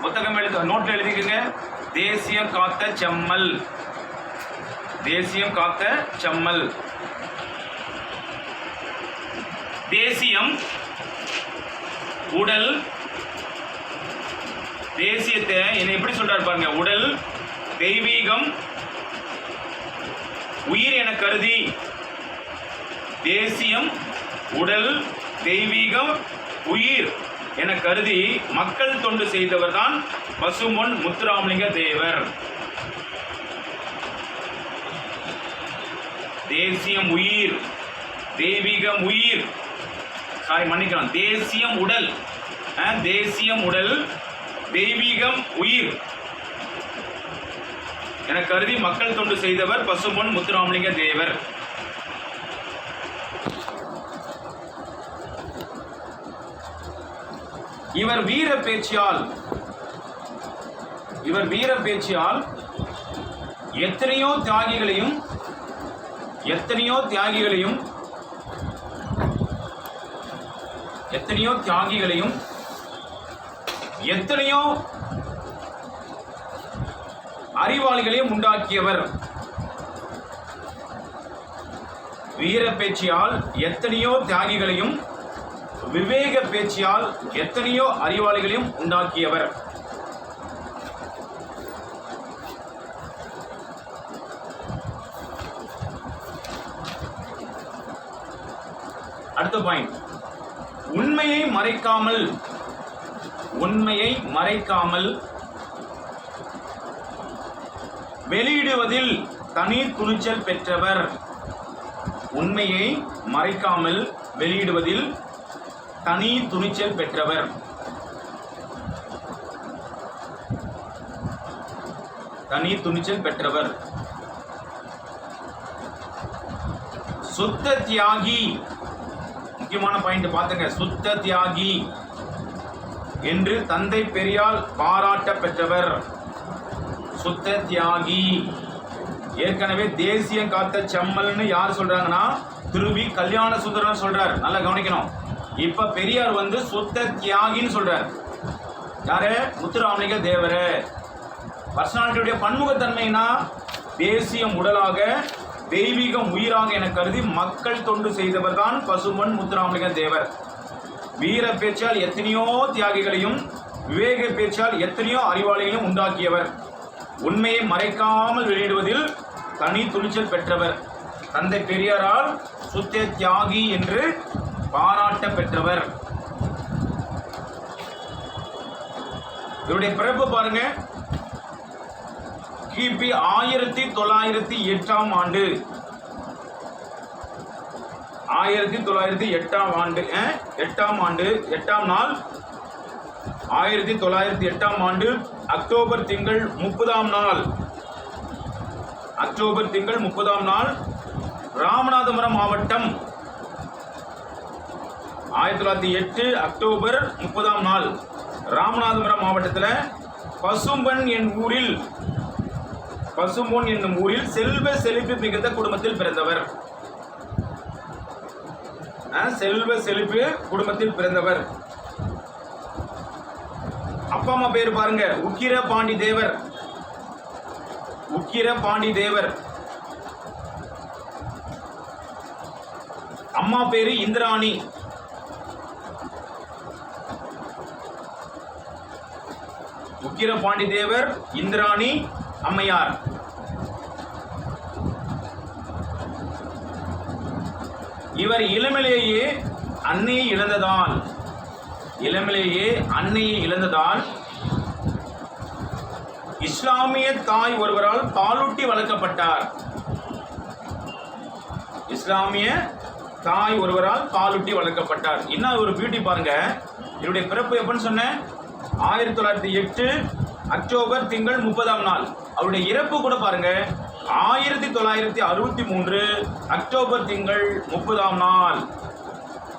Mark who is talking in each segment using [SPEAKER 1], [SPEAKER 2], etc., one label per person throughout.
[SPEAKER 1] புத்தகம் நோட்ல எழுதிக்கங்க. தேசியம் காத்த செம்மல், தேசியம் காத்த செம்மல். தேசியம் உடல், தேசியத்தை என்ன எப்படி சொல்றாரு பாருங்க. உடல், தெய்வீகம், உயிர் என கருதி. தேசியம் உடல், தெய்வீகம், உயிர் என கருதி மக்கள் தொண்டு செய்தவர் தான் பசும்பொன் முத்துராமலிங்க தேவர். தேசியம் உயிர், தெய்வீகம் உயிர், மன்னிக்கலாம், தேசியம் உடல், தேசியம் உடல், தெய்வீகம் உயிர் என கருதி மக்கள் தொண்டு செய்தவர் பசும்பொன் முத்துராமலிங்க தேவர். இவர் வீர பேச்சியால் எத்தனையோ தியாகிகளையும் எத்தனையோ அறிவாளிகளையும் உண்டாக்கியவர். வீர பேச்சியால் எத்தனையோ தியாகிகளையும், விவேக பேச்சியால் எத்தனையோ அறிவாளிகளையும் உண்டாக்கியவர். அடுத்த பாயிண்ட், உண்மையை மறைக்காமல் வெளியிடுவதில் தனி துணிச்சல் பெற்றவர். உண்மையை மறைக்காமல் வெளியிடுவதில் தனி துணிச்சல் பெற்றவர். சுத்த தியாகி, முக்கியமான பாயிண்ட் பாத்துங்க. சுத்த தியாகி என்று தந்தை பெரியால் பாராட்ட பெற்றவர். சுத்த தியாகி. ஏற்கனவே தேசியம் காத்த செம்மல்னு யார் சொல்றாங்கன்னா திருவி கல்யாண சுந்தரன் சொல்றார். நல்லா கவனிக்கணும். இப்ப பெரியார் வந்து சுத்த தியாகின்னு சொல்றார். யாரு? முத்துராமலிங்க தேவர். பர்சனாலிட்டியுடைய பன்முகத்தன்மைனா தேசியம் உடலாக, தெய்வீகம் உயிராக என கருதி மக்கள் தொண்டு செய்தவர் தான் பசும்பொன் முத்துராமலிங்க தேவர். வீர பேச்சால் எத்தனையோ தியாகிகளையும், விவேக பேச்சால் எத்தனையோ அறிவாளிகளையும் உண்டாக்கியவர். உண்மையை மறைக்காமல் வெளியிடுவதில் தனி துணிச்சல் பெற்றவர். தந்தை பெரியாரால் சுத்த தியாகி என்று பாராட்ட பெற்றவர். இவருடைய பிறப்பு பாருங்க, கிபி 1908 ஆண்டு. 1908 ஆண்டு, 8ஆம் நாள் 1908 ஆண்டு அக்டோபர் திங்கள் 30ஆம் நாள் ராமநாதபுரம் மாவட்டம். 1908 அக்டோபர் 30ஆம் நாள் ராமநாதபுரம் மாவட்டத்தில் பசும்பொன் என்னும் ஊரில் செல்வ செழிப்பு மிகுந்த குடும்பத்தில் பிறந்தவர். அப்பா அம்மா பேர் பாருங்க, உக்கிர பாண்டி தேவர். அம்மா பேரு இந்திராணி. உக்கிர பாண்டி தேவர், இந்திராணி அம்மையார். இவர் இளமையிலேயே அன்னையை இழந்ததால் இஸ்லாமிய தாய் ஒருவரால் பாலூட்டி வளர்க்கப்பட்டார். இன்னும் ஒரு பியூட்டி பாருங்க. என்னுடைய பிறப்பு எப்பன்னு சொன்னேன்? 1908 அக்டோபர் திங்கள் 30ஆம் நாள். அவருடைய இறப்பு கூட பாருங்க 1963 அக்டோபர் திங்கள் 30ஆம் நாள்.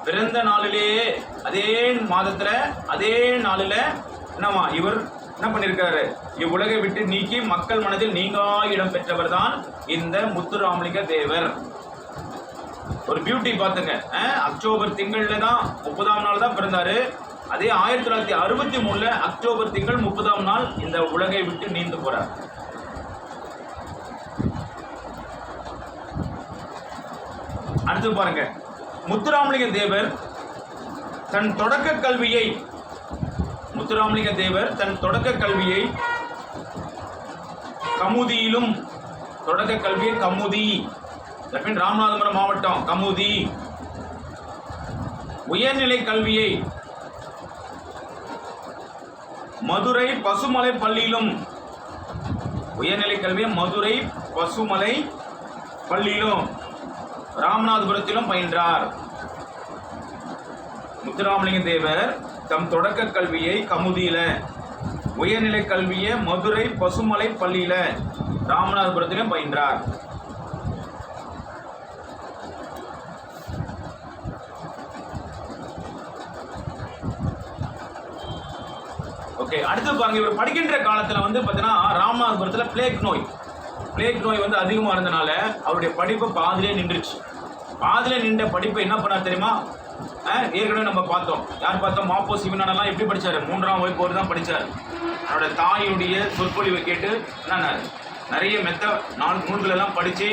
[SPEAKER 1] பிறந்த நாளிலேயே அதே மாதத்துல அதே நாளில் என்னவா இவர் என்ன பண்ணியிருக்காரு? இவ்வுலகை விட்டு நீக்கி மக்கள் மனதில் நீங்கா இடம் பெற்றவர் தான் இந்த முத்துராமலிங்க தேவர். ஒரு பியூட்டி பார்த்துங்க. அக்டோபர் திங்கள்ல தான் 30ஆம் நாள் தான் பிறந்தாரு. அதே 1963 அக்டோபர் திங்கள் 30ஆம் நாள் இந்த உலகை விட்டு நீந்து போறார். அடுத்து பாருங்க, முத்துராமலிங்க தேவர் தன் தொடக்க கல்வியை கமுதியிலும், தொடக்க கல்வியை கமுதி, ராமநாதபுரம் மாவட்டம் கமுதி, உயர்நிலை கல்வியை மதுரை பசுமலை பள்ளியிலும், உயர்நிலை கல்வியை மதுரை பசுமலை பள்ளியிலும் ராமநாதபுரத்திலும் பயின்றார். முத்துராமலிங்க தேவர் தம் தொடக்க கல்வியை கமுதியில, உயர்நிலை கல்வியை மதுரை பசுமலை பள்ளியில ராமநாதபுரத்திலும் பயின்றார். ஓகே, அடுத்து பாருங்க, இவர் படிக்கின்ற காலத்துல வந்து பாத்தீங்கன்னா ராமநாதபுரத்துல பிளேக் நோய் வந்து அதிகமா இருந்தனால அவருடைய படிப்பு பாதிலே நின்றுச்சு. பாதிலே நின்ற படிப்பை என்ன பண்ணார் தெரியுமா? ஏற்கனவே நம்ம பார்த்தோம். யார் பார்த்தோம்? மாப்போ சிவனானெல்லாம் எப்படி படிச்சாரு? 3ஆம் வகுப்பு வரை தான் படிச்சார். அவரோட தாயுடைய சொற்பொழிவை கேட்டு என்ன நிறைய நூல்கள் எல்லாம் படிச்சு,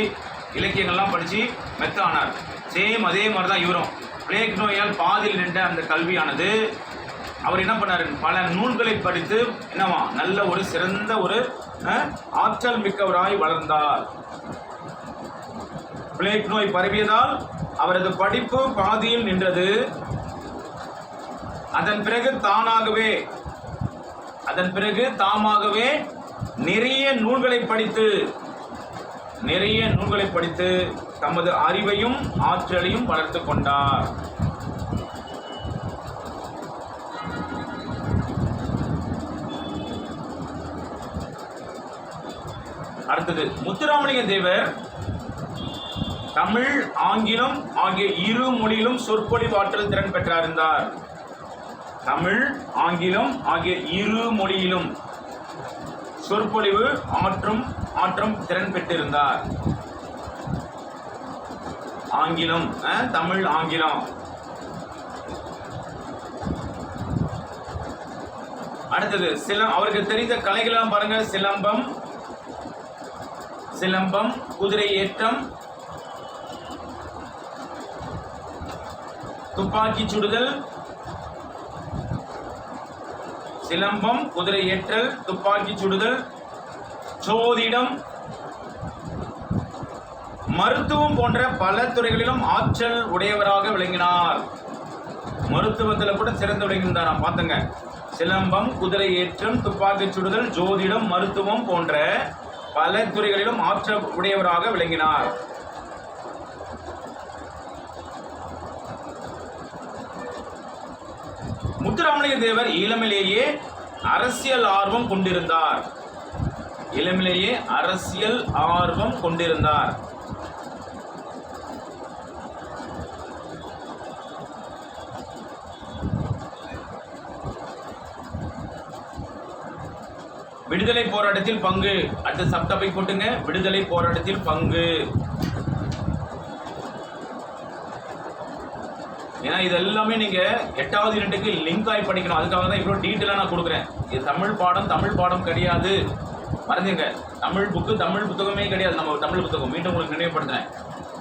[SPEAKER 1] இலக்கியங்கள்லாம் படிச்சு மெத்த ஆனார். சேம் அதே மாதிரி தான் இவரும். பிளேக் நோயால் பாதியில் நின்ற அந்த கல்வியானது அவர் என்ன பண்ணாரு? பல நூல்களை படித்து என்னவா நல்ல ஒரு சிறந்த ஒரு ஆற்றல் மிக்கவராய் வளர்ந்தார். பிளேக் நோய் பரவியதால் அவரது படிப்பு பாதியில் நின்றது. அதன் பிறகு தாமாகவே நிறைய நூல்களை படித்து தமது அறிவையும் ஆற்றலையும் வளர்த்து கொண்டார். அடுத்தது, முத்துராமலிங்க தேவர் தமிழ், ஆங்கிலம் ஆகிய இரு மொழியிலும் சொற்பொழிவாற்றல் திறன் பெற்றிருந்தார். தமிழ், ஆங்கிலம் ஆகிய இரு மொழியிலும் சொற்பொழிவு ஆற்றும் திறன் பெற்றிருந்தார். ஆங்கிலம், தமிழ், ஆங்கிலம். அடுத்தது, அவருக்கு தெரிந்த கலைகள்லாம் பாருங்க. சிலம்பம், குதிரை ஏற்றம், துப்பாக்கி சுடுதல், சிலம்பம், குதிரை ஏற்றல், துப்பாக்கி சுடுதல், சோதிடம், மருத்துவம் போன்ற பல துறைகளிலும் ஆற்றல் உடையவராக விளங்கினார். மருத்துவத்தில் கூட சிறந்து விளங்கினாராம். பார்த்துங்க, சிலம்பம், குதிரை ஏற்றம், துப்பாக்கி சுடுதல், ஜோதிடம், மருத்துவம் போன்ற பல துறைகளிலும் ஆற்றல் உடையவராக விளங்கினார். முத்துராமலிங்க தேவர் இளமையிலேயே அரசியல் ஆர்வம் கொண்டிருந்தார். விடுதலை போராட்டத்தில் பங்கு. அடுத்த சப்தப்பை போட்டுங்க, விடுதலை போராட்டத்தில் பங்கு. ஏன்னா இது எல்லாமே நீங்க 8வது யூனிட்டுக்கு லிங்க் ஆகி படிக்கணும். அதுக்காக தான் இவ்வளோ டீட்டெயிலாக நான் கொடுக்குறேன். இது தமிழ் பாடம் கிடையாது, மறந்துங்க. தமிழ் புத்தகமே கிடையாது. நம்ம தமிழ் புத்தகம் மீண்டும் உங்களுக்கு நினைவுபடுத்துறேன்.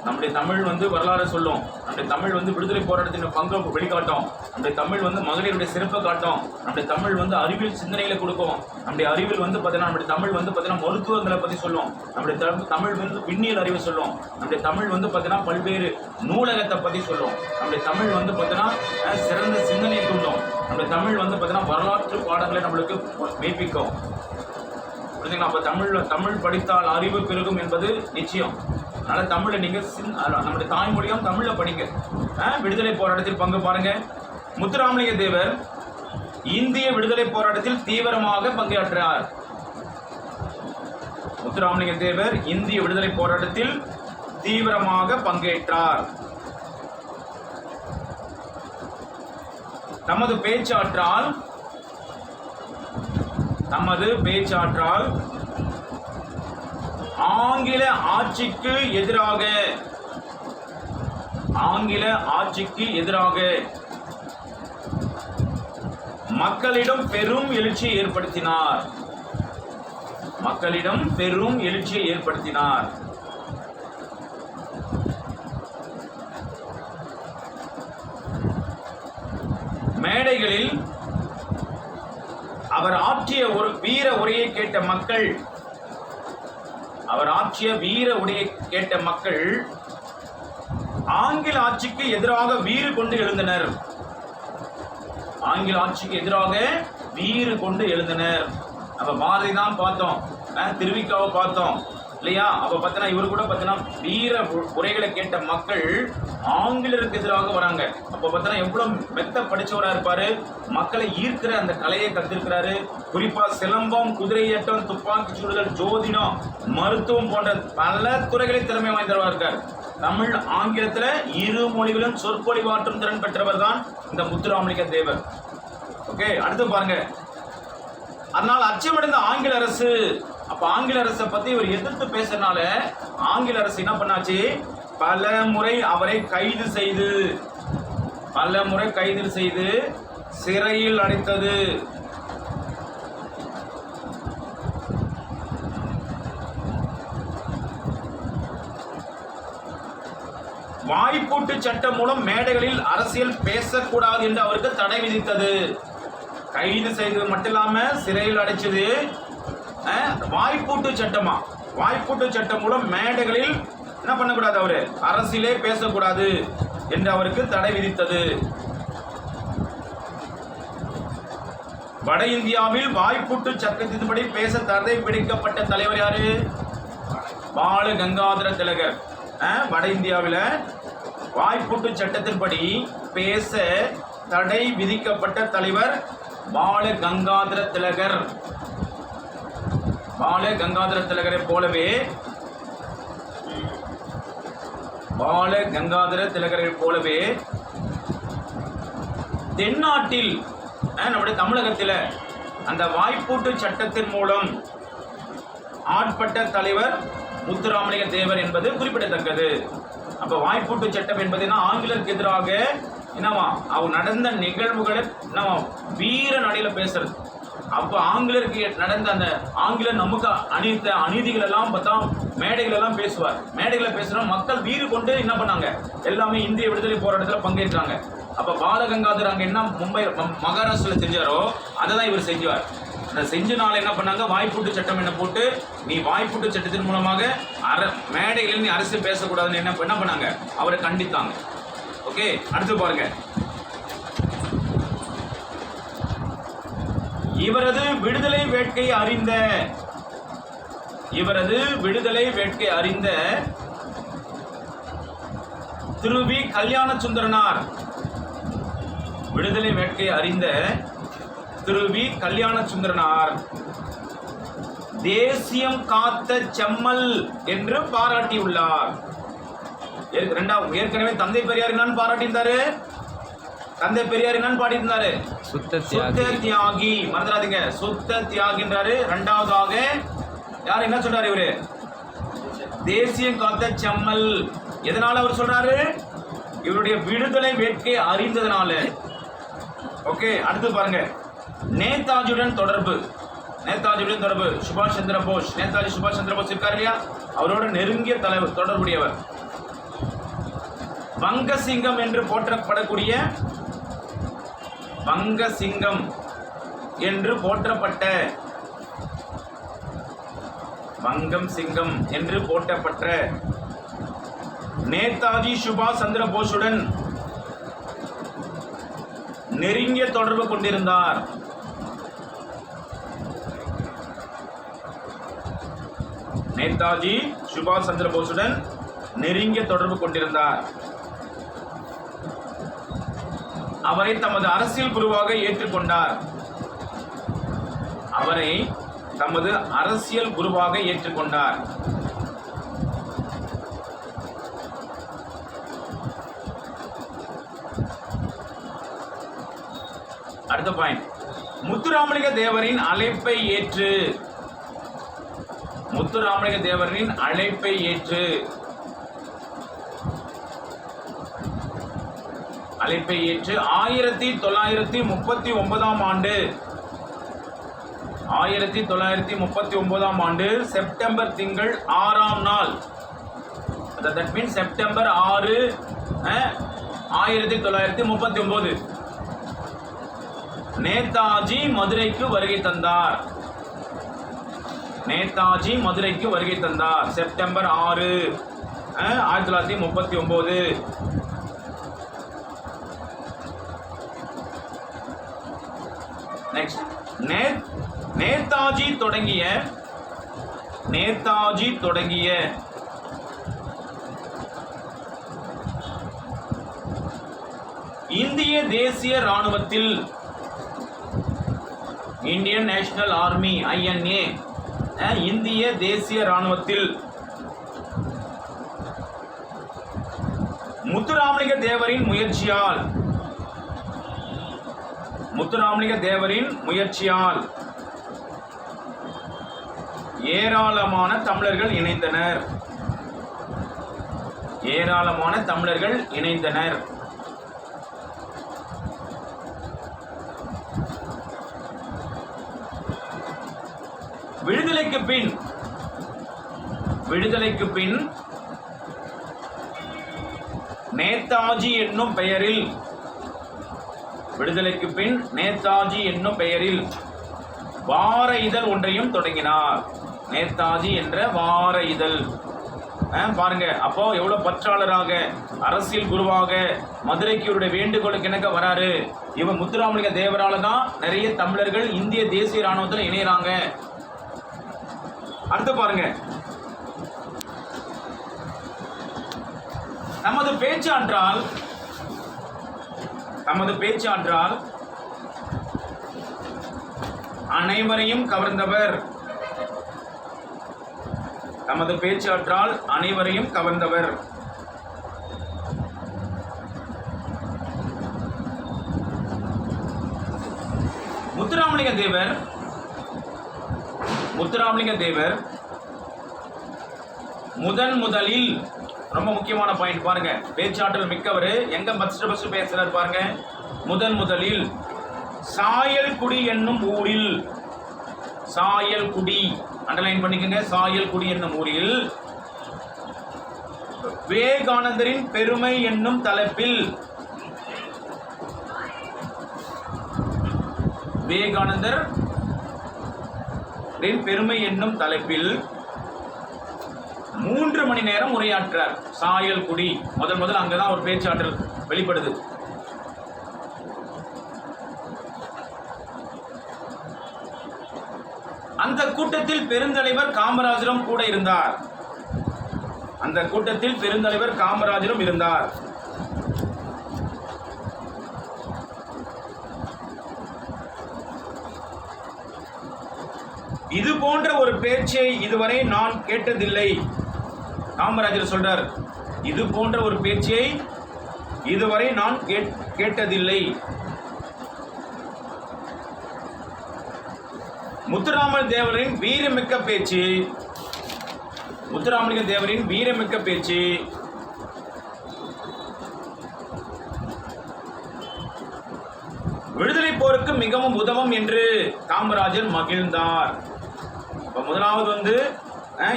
[SPEAKER 1] நம்முடைய தமிழ் வந்து வரலாறு சொல்லும். நம்முடைய தமிழ் வந்து விடுதலை போராட்டத்தின் பங்கை வெளிக்காட்டும். நம்முடைய தமிழ் வந்து மகளிருடைய சிறப்பை காட்டும். நம்முடைய தமிழ் வந்து அறிவியல் சிந்தனைகளை கொடுக்கும். நம்முடைய அறிவியல் வந்து பார்த்தீங்கன்னா நம்முடைய தமிழ் வந்து பார்த்தீங்கன்னா மருத்துவங்களை பற்றி சொல்லும். நம்முடைய தமிழ் வந்து விண்ணியல் அறிவை சொல்லும். நம்முடைய தமிழ் வந்து பார்த்தீங்கன்னா பல்வேறு நூலகத்தை பற்றி சொல்லும். நம்முடைய தமிழ் வந்து பார்த்தீங்கன்னா சிறந்த சிந்தனையை தூண்டும். நம்முடைய தமிழ் வந்து பார்த்தீங்கன்னா வரலாற்று பாடங்களை நம்மளுக்கு மெய்ப்பிக்கும். புரிஞ்சுங்களா? அப்போ தமிழ் படித்தால் அறிவு பெருகும் என்பது நிச்சயம். அதனால தமிழை நீங்க நம்முடைய தாய்மொழியும் தமிழ்ல படிங்க. விடுதலை போராட்டத்தில் பங்கு பாருங்க. முத்துராமலிங்க தேவர் இந்திய விடுதலை போராட்டத்தில் தீவிரமாக பங்கேற்றார். முத்துராமலிங்க தேவர் இந்திய விடுதலை போராட்டத்தில் தீவிரமாக பங்கேற்றார். நமது பேச்சாற்றால் ஆங்கில ஆட்சிக்கு எதிராக ஆங்கில ஆட்சிக்கு எதிராக மக்களிடம் பெரும் எழுச்சியை ஏற்படுத்தினார். மக்களிடம் பெரும் எழுச்சியை ஏற்படுத்தினார். மேடைகளில் அவர் ஆற்றிய ஒரு வீர உரையை கேட்ட மக்கள் ஆங்கில ஆட்சிக்கு எதிராக வீறு கொண்டு எழுந்தனர். ஆங்கில ஆட்சிக்கு எதிராக வீறு கொண்டு எழுந்தனர். அப்ப பாரதி தான் பார்த்தோம், திருவிக்காவை பார்த்தோம் இல்லையா? அப்ப பார்த்தீங்கன்னா இவர் கூட பார்த்தீங்கன்னா வீர உரைகளை கேட்ட மக்கள் ஆங்கிலருக்கு எதிராக வராங்க. அப்ப பார்த்தீங்கன்னா எவ்வளவு மெத்த படிச்சவரா இருப்பாரு, மக்களை ஈர்க்கிற அந்த கலையை கத்திருக்கிறாரு. குறிப்பா சிலம்பம், குதிரையேட்டம், துப்பாக்கி சுடுதல், ஜோதிடம், மருத்துவம் போன்ற பல துறைகளை திறமை வாய்ந்தவராக இருக்கார். தமிழ் ஆங்கிலத்துல இரு மொழிகளும் சொற்பொழிவாற்றும் திறன் பெற்றவர் தான் இந்த முத்துராமலிங்க தேவர். ஓகே, அடுத்து பாருங்க. அதனால் அச்சமடைந்த ஆங்கில அரசு, அப்ப ஆங்கில அரசை பத்தி இவர் எதிர்த்து பேசுறதுனால ஆங்கில அரசு என்ன பண்ணாச்சு, பல முறை அவரை கைது செய்து சிறையில் அடைத்தது. வாய்ப்பூட்டு சட்டம் மூலம் மேடைகளில் அரசியல் பேசக்கூடாது என்று அவருக்கு தடை விதித்தது. கைது செய்தது மட்டும் இல்லாம சிறையில் அடைச்சது. வாய்ப்பூட்டு சட்டமா? வாய்ப்பூட்டு சட்டம் மூலம் மேடைகளில் என்ன பண்ணக்கூடாது, அவரு அரசியலே பேசக்கூடாது என்று அவருக்கு தடை விதித்தது. வட இந்தியாவில் வாய்ப்பூட்டு சட்டத்தின்படி பேச தடை விதிக்கப்பட்ட தலைவர் யாரு? பால கங்காதர திலகர். வட இந்தியாவில் வாய்ப்பூட்டு சட்டத்தின்படி பேச தடை விதிக்கப்பட்ட தலைவர் பால கங்காதர திலகர். பால கங்காதர திலகரை போலவே தென்னாட்டில் நம்முடைய தமிழகத்தில் அந்த வாய்ப்பூட்டு சட்டத்தின் மூலம் ஆட்பட்ட தலைவர் முத்துராமலிங்க தேவர் என்பது குறிப்பிடத்தக்கது. அப்ப வாய்ப்பூட்டு சட்டம் என்பது ஆங்கிலருக்கு எதிராக என்னவா அவர் நடந்த நிகழ்வுகளை வீர நடையில பேசுறது. அப்ப ஆங்கிலருக்கு நடந்த அந்த ஆங்கிலர் நமக்கு அணித்த அநீதிகள் எல்லாம் பார்த்தா மேடைகள் எல்லாம் பேசுவார். மேடைகளை பேசுற மக்கள் வீறு கொண்டு என்ன பண்ணாங்க, எல்லாமே இந்திய விடுதலை போராட்டத்தில் பங்கேற்றாங்க. அப்ப பாலகங்காதர் அங்க என்ன மகாராஷ்டிரால செஞ்சாரோ அதை தான் இவர் செஞ்சார். அந்த செஞ்சனால என்ன பண்ணாங்க, வாய்ப்பூட்டு சட்டம் என்ன போட்டு, நீ வாய்ப்பூட்டு சட்டத்தின் மூலமாக மேடைகளில் நீ அரசியல் பேசக்கூடாதுன்னு என்ன பண்ணாங்க, அவரை கண்டித்தாங்க. ஓகே, அடுத்து பாருங்க. இவரது விடுதலை வேட்கை அறிந்த திரு வி. கல்யாண சுந்தரனார், விடுதலை வேட்கை அறிந்த திரு வி. கல்யாண சுந்தரனார் தேசியம் காத்த செம்மல் என்று பாராட்டியுள்ளார். ஏற்கனவே தந்தை பெரியார் என்னன்னு பாராட்டியிருந்தாரு, தந்தை பெரியார் என்னன்னு பாடியிருந்தாரு, சுத்த தியாகி. மறந்துடாதீங்க, சுத்த தியாகின்றாரு. இரண்டாவதாக யார் என்ன சொல்றாரு, இவரு தேசியம் காத்த செம்மல். எதனால அவர் சொல்றாரு, இவருடைய விடுதலை வேட்கை அறிந்ததுனால. ஓகே, அடுத்து பாருங்க. நேதாஜியுடன் தொடர்பு. சுபாஷ் சந்திர போஸ், நேதாஜி சுபாஷ் சந்திர போஸ் இருக்காரு இல்லையா, அவரோட நெருங்கிய தொடர்புடையவர். வங்கசிங்கம் என்று போற்றப்படக்கூடிய நேதாஜி சுபாஷ் சந்திர போஸுடன் நெருங்கிய தொடர்பு கொண்டிருந்தார். நேதாஜி சுபாஷ் சந்திர போஸுடன் நெருங்கிய தொடர்பு கொண்டிருந்தார். அவரை தமது அரசியல் குருவாக ஏற்றுக்கொண்டார். அடுத்த பாயிண்ட். முத்துராமலிங்க தேவரின் அழைப்பை ஏற்று அழைப்பை ஏற்று 1939 ஆண்டு 1939 ஆண்டு செப்டம்பர் திங்கள் 6ஆம் நாள், தட் மீன்ஸ் செப்டம்பர் 6 1939 நேதாஜி மதுரைக்கு வருகை தந்தார். நேதாஜி மதுரைக்கு வருகை தந்தார் செப்டம்பர் 6 1939. நெக்ஸ்ட், நேதாஜி தொடங்கிய இந்திய தேசிய ராணுவத்தில், இந்தியன் நேஷனல் ஆர்மி INA, இந்திய தேசிய ராணுவத்தில் முத்துராமலிங்க தேவரின் முயற்சியால் ஏராளமான தமிழர்கள் இணைந்தனர். விடுதலைக்கு பின் நேதாஜி என்னும் பெயரில் வார இதழ் ஒன்றையும் தொடங்கினார். நேதாஜி என்ற வார இதழ். பாருங்க, அப்போ எவ்வளவு பற்றாளராக, அரசியல் குருவாக மதுரைக்கு இவருடைய வேண்டுகோளுக்கு எனக்கு வராரு. இவர் முத்துராமலிங்க தேவரால தான் நிறைய தமிழர்கள் இந்திய தேசிய ராணுவத்தில் இணையறாங்க. அடுத்து பாருங்க, நமது பேச்சாற்றால் அனைவரையும் கவர்ந்தவர். முத்துராமலிங்க தேவர் முதலில், ரொம்ப முக்கியமான பாயிண்ட் பாருங்க, பேச்சாற்றல் மிக்கவர். எங்க ஃபர்ஸ்ட் பேசுறாரு பாருங்க. முதலில் சாயல்குடி என்னும் ஊரில், சாயல்குடி அண்டர்லைன் பண்ணிக்கங்க, சாயல்குடி என்னும் ஊரில் விவேகானந்தரின் பெருமை என்னும் தலைப்பில், விவேகானந்தரின் பெருமை என்னும் தலைப்பில் 3 மணி நேரம் உரையாற்றார். சாயல்குடி முதல் அங்கதான் ஒரு பேச்சாற்றல் வெளிப்படுது. அந்த கூட்டத்தில் பெருந்தலைவர் காமராஜரும் கூட இருந்தார். இது போன்ற ஒரு பேச்சை இதுவரை நான் கேட்டதில்லை. காமராஜர் சொல்றார், இது போன்ற ஒரு பேச்சை இதுவரை நான் கேட்டதில்லை. முத்துராமலிங்க தேவரின் வீரமிக்க பேச்சு விடுதலை போருக்கு மிகவும் உதவும் என்று காமராஜர் மகிழ்ந்தார். முதலாவது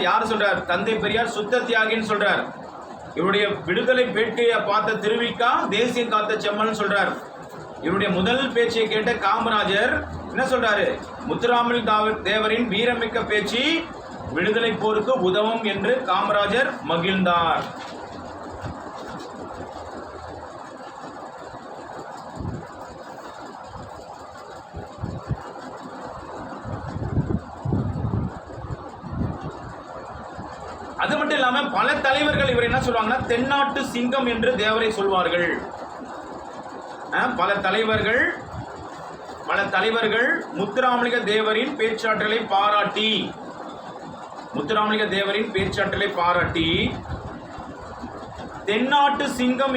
[SPEAKER 1] யார் சொல்றார்? தந்தை பெரியார் சுத்த தியாகின்னு சொல்றார். இவருடைய விடுதலை பேட்டியை பார்த்த திருவிக்கா தேசிய காத்த செம்மன் சொல்றார். இவருடைய முதல் பேச்சை கேட்ட காமராஜர் என்ன சொல்றாரு? முத்துராமலிங்க தேவரின் வீரமிக்க பேச்சு விடுதலை போருக்கு உதவும் என்று காமராஜர் மகிழ்ந்தார். அது மட்டும் இல்லாம பல தலைவர்கள் இவர் என்ன சொல்லுவாங்கன்னா தென்னாட்டு சிங்கம் என்று தேவரை சொல்வார்கள். பல தலைவர்கள் முத்துராமலிங்க தேவரின் பேச்சாற்றலை பாராட்டி தென்னாட்டு சிங்கம்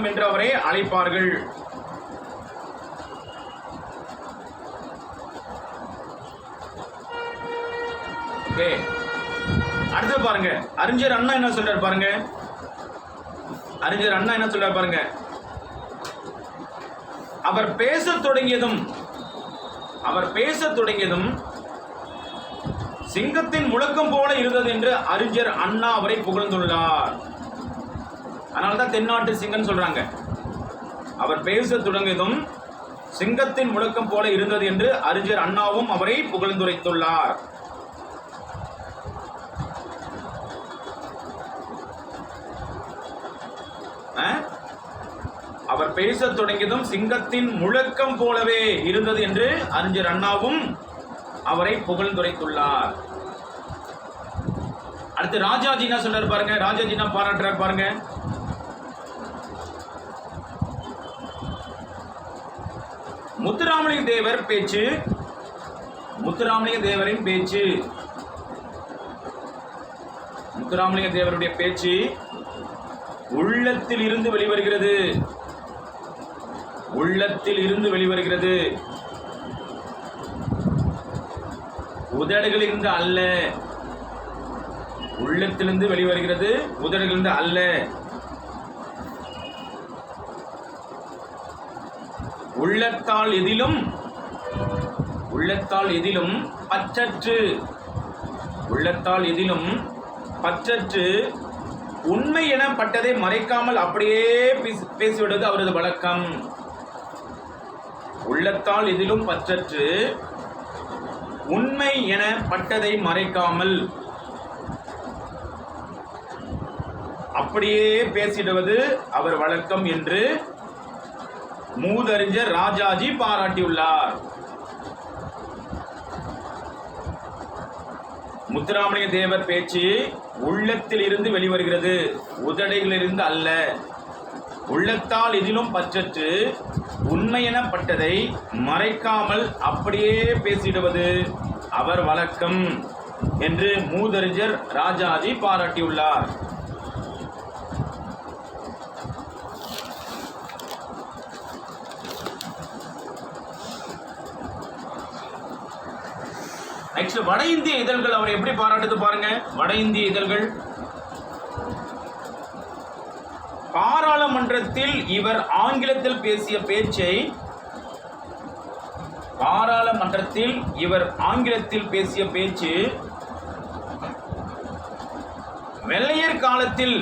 [SPEAKER 1] என்று அவரை அழைப்பார்கள். அடுத்து பாருங்க, அறிஞர் அண்ணா என்ன சொல்றாரு பாருங்க. அறிஞர் அண்ணா என்ன சொல்றாரு பாருங்க. அவர் பேசத் தொடங்கியதும் சிங்கத்தின் முழக்கம் போல இருந்தது என்று அறிஞர் அண்ணா அவரை புகழ்ந்துள்ளார். அதனால்தான் தென்னாட்டு சிங்கம் சொல்றாங்க. அவர் பேசத் தொடங்கியதும் சிங்கத்தின் முழக்கம் போல இருந்தது என்று அறிஞர் அண்ணாவும் அவரை புகழ்ந்துரைத்துள்ளார். அவர் பேசத் தொடங்கியதும் சிங்கத்தின் முழக்கம் போலவே இருந்தது என்று அறிஞர் அண்ணாவும் அவரை புகழ்ந்துரைத்துள்ளார். அடுத்து ராஜாஜி என்ன சொல்றாரு பாருங்க. ராஜாஜி என்ன பாராட்டுறார் பாருங்க. முத்துராமலிங்க தேவர் பேச்சு, முத்துராமலிங்க தேவரின் பேச்சு, முத்துராமலிங்க தேவருடைய பேச்சு உள்ளத்தில் இருந்து வெளிவருகிறது, உள்ளத்தில் இருந்து வெளிவருகிறது, உதடுகளிலிருந்து அல்ல. உள்ளத்திலிருந்து வெளிவருகிறது, உதடுகளிலிருந்து அல்ல. உள்ளத்தால் எதிலும் பற்றற்று, உள்ளத்தால் எதிலும் பற்றற்று உண்மை எனப்பட்டதை மறைக்காமல் அப்படியே பேசிவிடுவது அவரது வழக்கம். உள்ளத்தால் எதிலும் பற்றற்று உண்மை எனப்பட்டதை மறைக்காமல் அப்படியே பேசிடுவது அவர் வழக்கம் என்று மூதறிஞர் ராஜாஜி பாராட்டியுள்ளார். முத்துராமலிங்க தேவர் பேச்சு உள்ளத்தில் இருந்து வெளிவருகிறது, உதடுகளிலிருந்து அல்ல. உள்ளத்தால் எதிலும் பற்றற்று உண்மை எனப்பட்டதை மறைக்காமல் அப்படியே பேசிடுவது அவர் வழக்கம் என்று மூதறிஞர் ராஜாஜி பாராட்டியுள்ளார். நெக்ஸ்ட் வட இந்திய இதழ்கள் அவர் எப்படி பாராட்டுது பாருங்க. வட இந்திய இதழ்கள் பாராளுமன்றத்தில் இவர் ஆங்கிலத்தில் பேசிய பேச்சை, பாராளுமன்றத்தில் இவர் ஆங்கிலத்தில் பேசிய பேச்சு வெள்ளையர் காலத்தில்,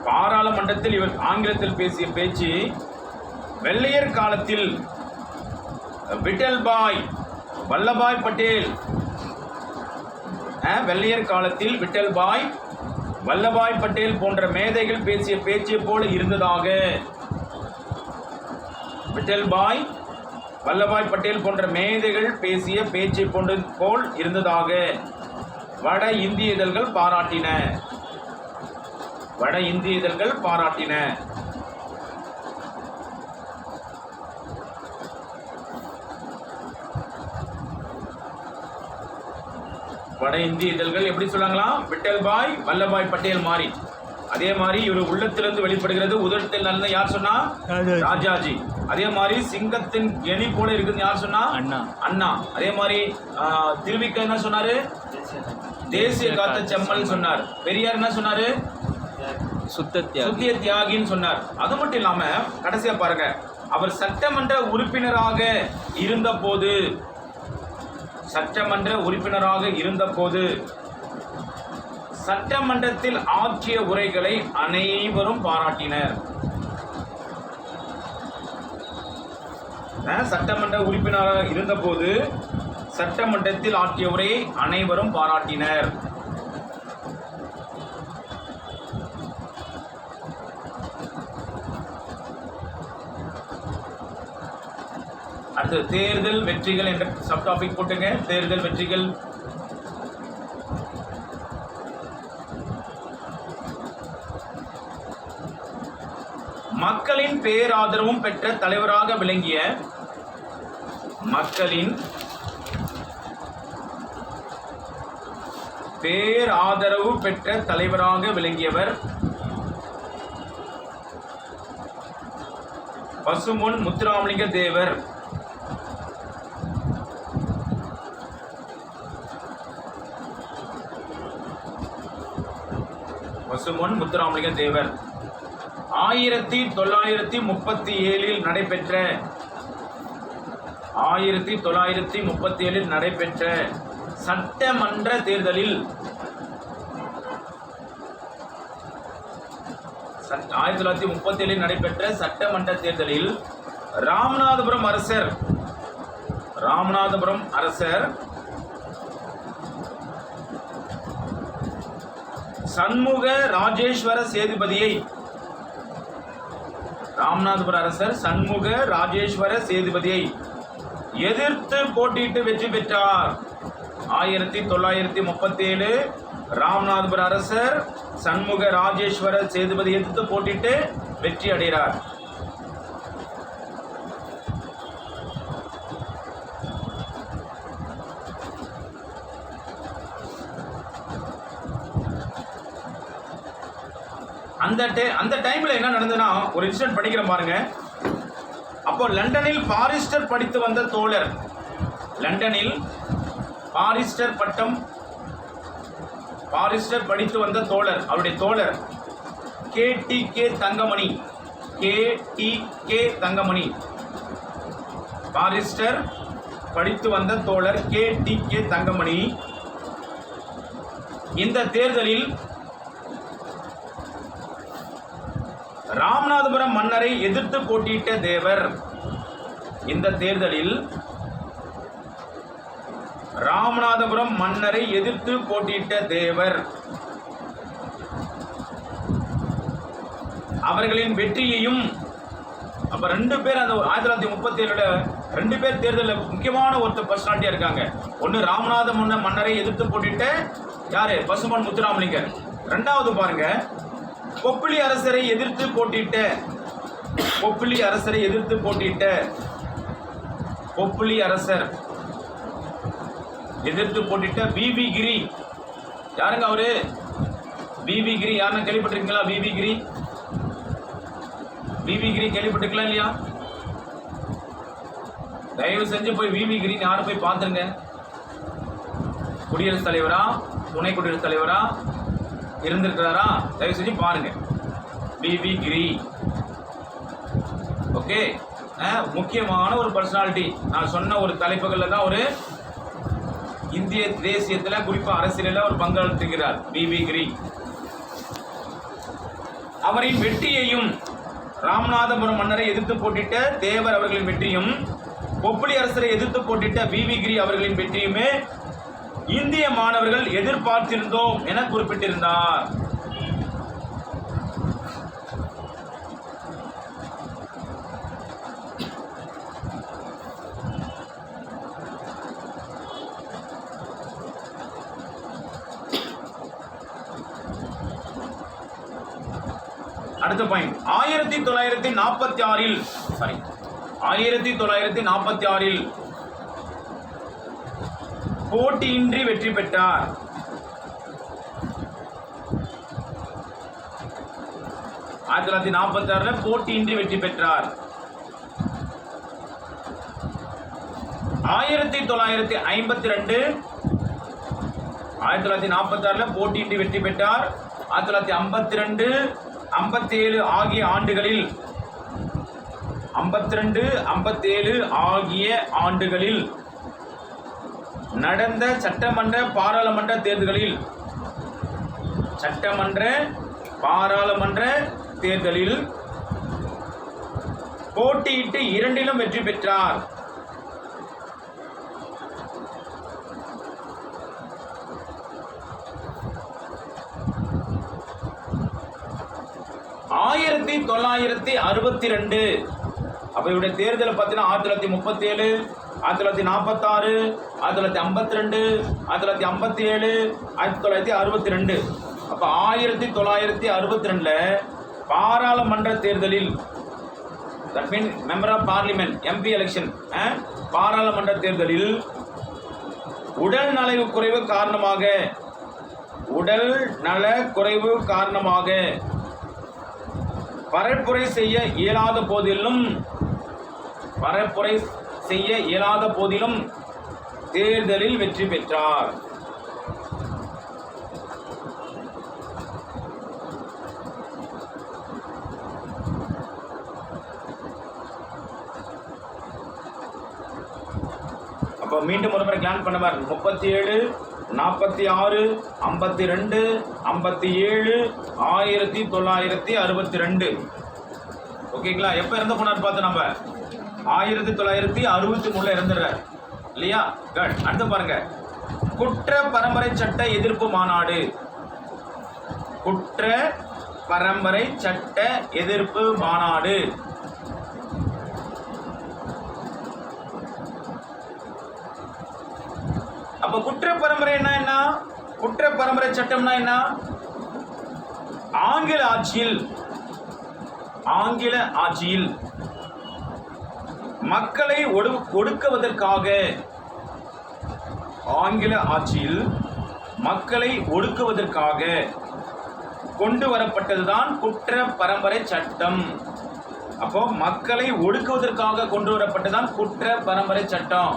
[SPEAKER 1] பாராளுமன்றத்தில் இவர் ஆங்கிலத்தில் பேசிய பேச்சு வெள்ளையர் காலத்தில் விட்டல்பாய் வல்லபாய் பட்டேல், வெள்ளையர் காலத்தில் விட்டல்பாய் வல்லபாய் பட்டேல் போன்ற மேதைகள் பேசிய பேச்சை போல இருந்ததாக, விட்டல்பாய் வல்லபாய் பட்டேல் போன்ற மேதைகள் பேசிய பேச்சை போல் இருந்ததாக வட இந்திய இதழ்கள் பாராட்டின. வட இந்திய இதழ்கள் பாராட்டின. வட இந்திய இதழ்கள் எப்படி சொல்லாங்களா, விட்டல்பாய் வல்லபாய் பட்டேல் மாறி. அதே மாதிரி இவர் உள்ளத்திலிருந்து வெளிப்படுகிறது, உதட்டத்தில் நல்ல யார் சொன்னா, ராஜாஜி. அதே மாதிரி சிங்கத்தின் கெனி போல இருக்குது யார் சொன்னா, அண்ணா. அதே மாதிரி திருவிக்க என்ன சொன்னாரு, தேசிய காத்த செம்மல் சொன்னார். பெரியார் என்ன சொன்னாரு, சுத்திய தியாகின்னு சொன்னார். அது மட்டும் இல்லாம கடைசியா பாருங்க, அவர் சட்டமன்ற உறுப்பினராக இருந்தபோது, சட்டமன்ற உறுப்பினராக இருந்தபோது சட்டமன்றத்தில் ஆற்றிய உரைகளை அனைவரும் பாராட்டினர். சட்டமன்ற உறுப்பினராக இருந்தபோது சட்டமன்றத்தில் ஆற்றிய உரையை அனைவரும் பாராட்டினர். அடுத்து தேர்தல் வெற்றிகள் என்ற சப் டாபிக் போட்டுங்க. தேர்தல் வெற்றிகள். மக்களின் பேராதரவும் பெற்ற தலைவராக விளங்கிய, மக்களின் பேராதரவு பெற்ற தலைவராக விளங்கியவர் பசும்பொன் முத்துராமலிங்க தேவர். பசும்பொன் முத்துராமலிங்க தேவர். 1937 நடைபெற்ற 1937 நடைபெற்ற சட்டமன்ற தேர்தலில் 1937 நடைபெற்ற சட்டமன்ற தேர்தலில் ராமநாதபுரம் அரசர் சண்முக ராஜேஸ்வர சேதுபதியை எதிர்த்து போட்டியிட்டு வெற்றி பெற்றார். 1937 ராமநாதபுர அரசர் சண்முக ராஜேஸ்வர சேதுபதி எதிர்த்து போட்டிட்டு வெற்றி அடைகிறார். அந்த டைம்ல என்ன நடந்ததுன்னா, ஒரு இன்சிடென்ட் படிக்கிறேன் பாருங்க. அப்போ லண்டனில் பாரிஸ்டர் படித்து வந்த தோழர், லண்டனில் பாரிஸ்டர் படித்து வந்த தோழர், அவருடைய தோழர் KTK தங்கமணி, பாரிஸ்டர் படித்து வந்த தோழர் KTK தங்கமணி இந்த தேர்தலில் ராமநாதபுரம் மன்னரை எதிர்த்து போட்டியிட்ட தேவர். இந்த தேர்தலில் ராமநாதபுரம் மன்னரை எதிர்த்து போட்டியிட்ட தேவர் அவர்களின் வெற்றியையும், அப்ப 2 பேர் அந்த 1937 2 பேர் தேர்தலில் முக்கியமான ஒருத்தர் பர்சனாலிட்டியா இருக்காங்க. ஒன்னு ராமநாதபுரம் மன்னரை எதிர்த்து போட்டியிட்ட யாரு? பசும்பொன் முத்துராமலிங்கர். 2வது பாருங்க, பொப்பிலி அரசரை எதிர்த்து போட்டியிட்ட VV கிரி. யாருங்க அவரு? VV கிரி யாருன்னு கேள்விப்பட்டிருக்கீங்களா? VV கிரி கேள்விப்பட்டிருக்கலாம் இல்லையா? தயவு செஞ்சு போய் VV கிரி யாரும் போய் பார்த்துருங்க. குடியரசுத் தலைவரா, துணை குடியரசுத் தலைவரா இருந்திருக்கிறாரா? தயவு செஞ்சு பாருங்க. VV கிரி. ஓகே, முக்கியமான ஒரு பர்சனாலிட்டி. நான் சொன்ன ஒரு தலைப்புகள்ல தான் ஒரு இந்திய தேசியத்தில் குறிப்பா அரசியலில் ஒரு பங்களித்திருக்கிறார் VV கிரி. அவரின் வெற்றியையும், ராமநாதபுரம் மன்னரை எதிர்த்து போட்டிட்ட தேவர் அவர்களின் வெற்றியும், பொப்பிலி அரசரை எதிர்த்து போட்டிட்ட VV கிரி அவர்களின் வெற்றியுமே இந்திய மாணவர்கள் எதிர்பார்த்திருந்தோம் என குறிப்பிட்டிருந்தார். அடுத்த பாயிண்ட், 1946 போட்டியின்றி வெற்றி பெற்றார். 1946 போட்டியின்றி வெற்றி பெற்றார். 1946 போட்டியின்றி வெற்றி பெற்றார். 1952, 57 ஆகிய ஆண்டுகளில் 52, 57 ஆகிய ஆண்டுகளில் நடந்த சட்டமன்ற பாராளுமன்ற தேர்தலில் போட்டியிட்டு 2லும் வெற்றி பெற்றார். ஆயிரத்தி 1962 அப்ப இவருடைய தேர்தலை பார்த்தீங்கன்னா 1937, 1946, 1952, 1957, 1962. அப்ப 1962 பாராளுமன்ற தேர்தலில், that mean member of parliament MP election, பாராளுமன்ற தேர்தலில் உடல் நலக்குறைவு காரணமாக பரப்புரை செய்ய இயலாத போதிலும் தேர்தலில் வெற்றி பெற்றார். மீண்டும் ஒரு முறை கிளான் பண்ணுவார். 37, 46, 52, 57, 1962. ஓகேங்களா? எப்ப இறந்து போனார் பார்த்து நம்ம 1963 இறந்துடுறார் இல்லையா? குட். அடுத்து பாருங்க, குற்ற பரம்பரை சட்ட எதிர்ப்பு மாநாடு. குற்ற பரம்பரை சட்ட எதிர்ப்பு மாநாடு. அப்ப குற்ற பரம்பரை என்ன? குற்ற பரம்பரை சட்டம்னா என்ன? ஆங்கில ஆட்சியில் மக்களை ஒடுக்குவதற்காக, ஆங்கில ஆட்சியில் மக்களை ஒடுக்குவதற்காக கொண்டு வரப்பட்டதுதான் குற்ற பரம்பரை சட்டம். அப்போ மக்களை ஒடுக்குவதற்காக கொண்டு வரப்பட்டதுதான் குற்ற பரம்பரை சட்டம்.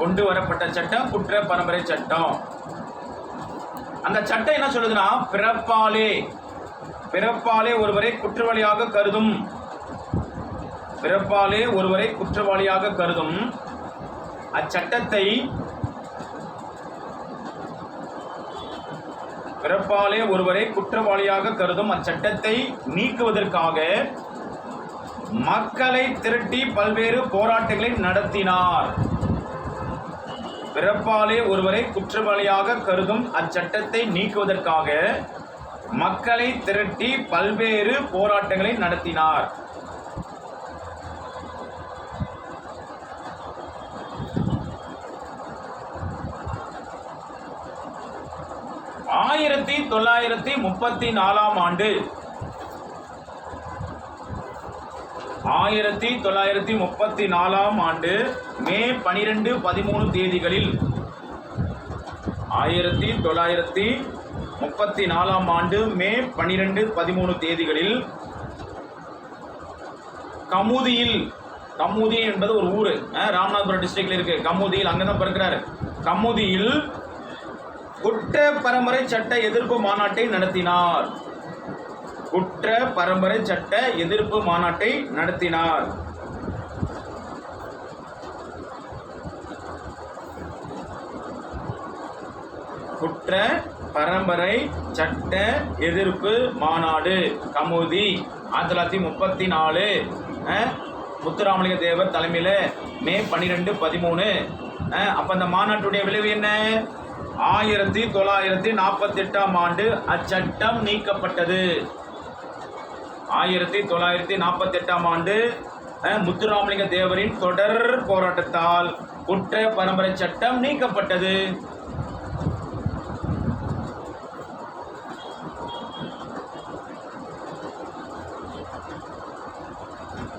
[SPEAKER 1] கொண்டு வரப்பட்ட சட்டம் குற்ற பரம்பரை சட்டம். அந்த சட்டம் என்ன சொல்லுதுன்னா, பிறப்பாலே ஒருவரை குற்றவாளியாக கருதும், பிறப்பாலே ஒருவரை குற்றவாளியாக கருதும் அச்சட்டத்தை, பிறப்பாலே ஒருவரை குற்றவாளியாக கருதும் அச்சட்டத்தை நீக்குவதற்காக மக்களை திரட்டி பல்வேறு போராட்டங்களை நடத்தினார். பிறப்பாலே ஒருவரை குற்றவாளியாக கருதும் அச்சட்டத்தை நீக்குவதற்காக மக்களை திரட்டி பல்வேறு போராட்டங்களை நடத்தினார். ஆயிரத்தி 1934 ஆண்டு, 1934 ஆண்டு மே 12, 13 தேதிகளில், 1934 ஆண்டு மே 12, 13 தேதிகளில் கமுதியில், கமுதி என்பது ஒரு ஊர், ராமநாதபுரம் டிஸ்ட்ரிக்ட்ல இருக்கு. கமுதியில், அங்கதான் பிறக்கிறாரு. கமுதியில் குற்ற பரம்பரை சட்ட எதிர்ப்பு மாநாட்டை நடத்தினார். குற்ற பரம்பரை சட்ட எதிர்ப்பு மாநாட்டை நடத்தினார். குற்ற பரம்பரை சட்ட எதிர்ப்பு மாநாடு கமுதி 1934, முத்துராமலிங்க தேவர் தலைமையில மே 12, 13. அப்ப அந்த மாநாட்டுடைய விளைவு என்ன? 1948 ஆண்டு அச்சட்டம் நீக்கப்பட்டது. 1948 ஆண்டு முத்துராமலிங்க தேவரின் தொடர் போராட்டத்தால் குற்ற பரம்பரை சட்டம் நீக்கப்பட்டது.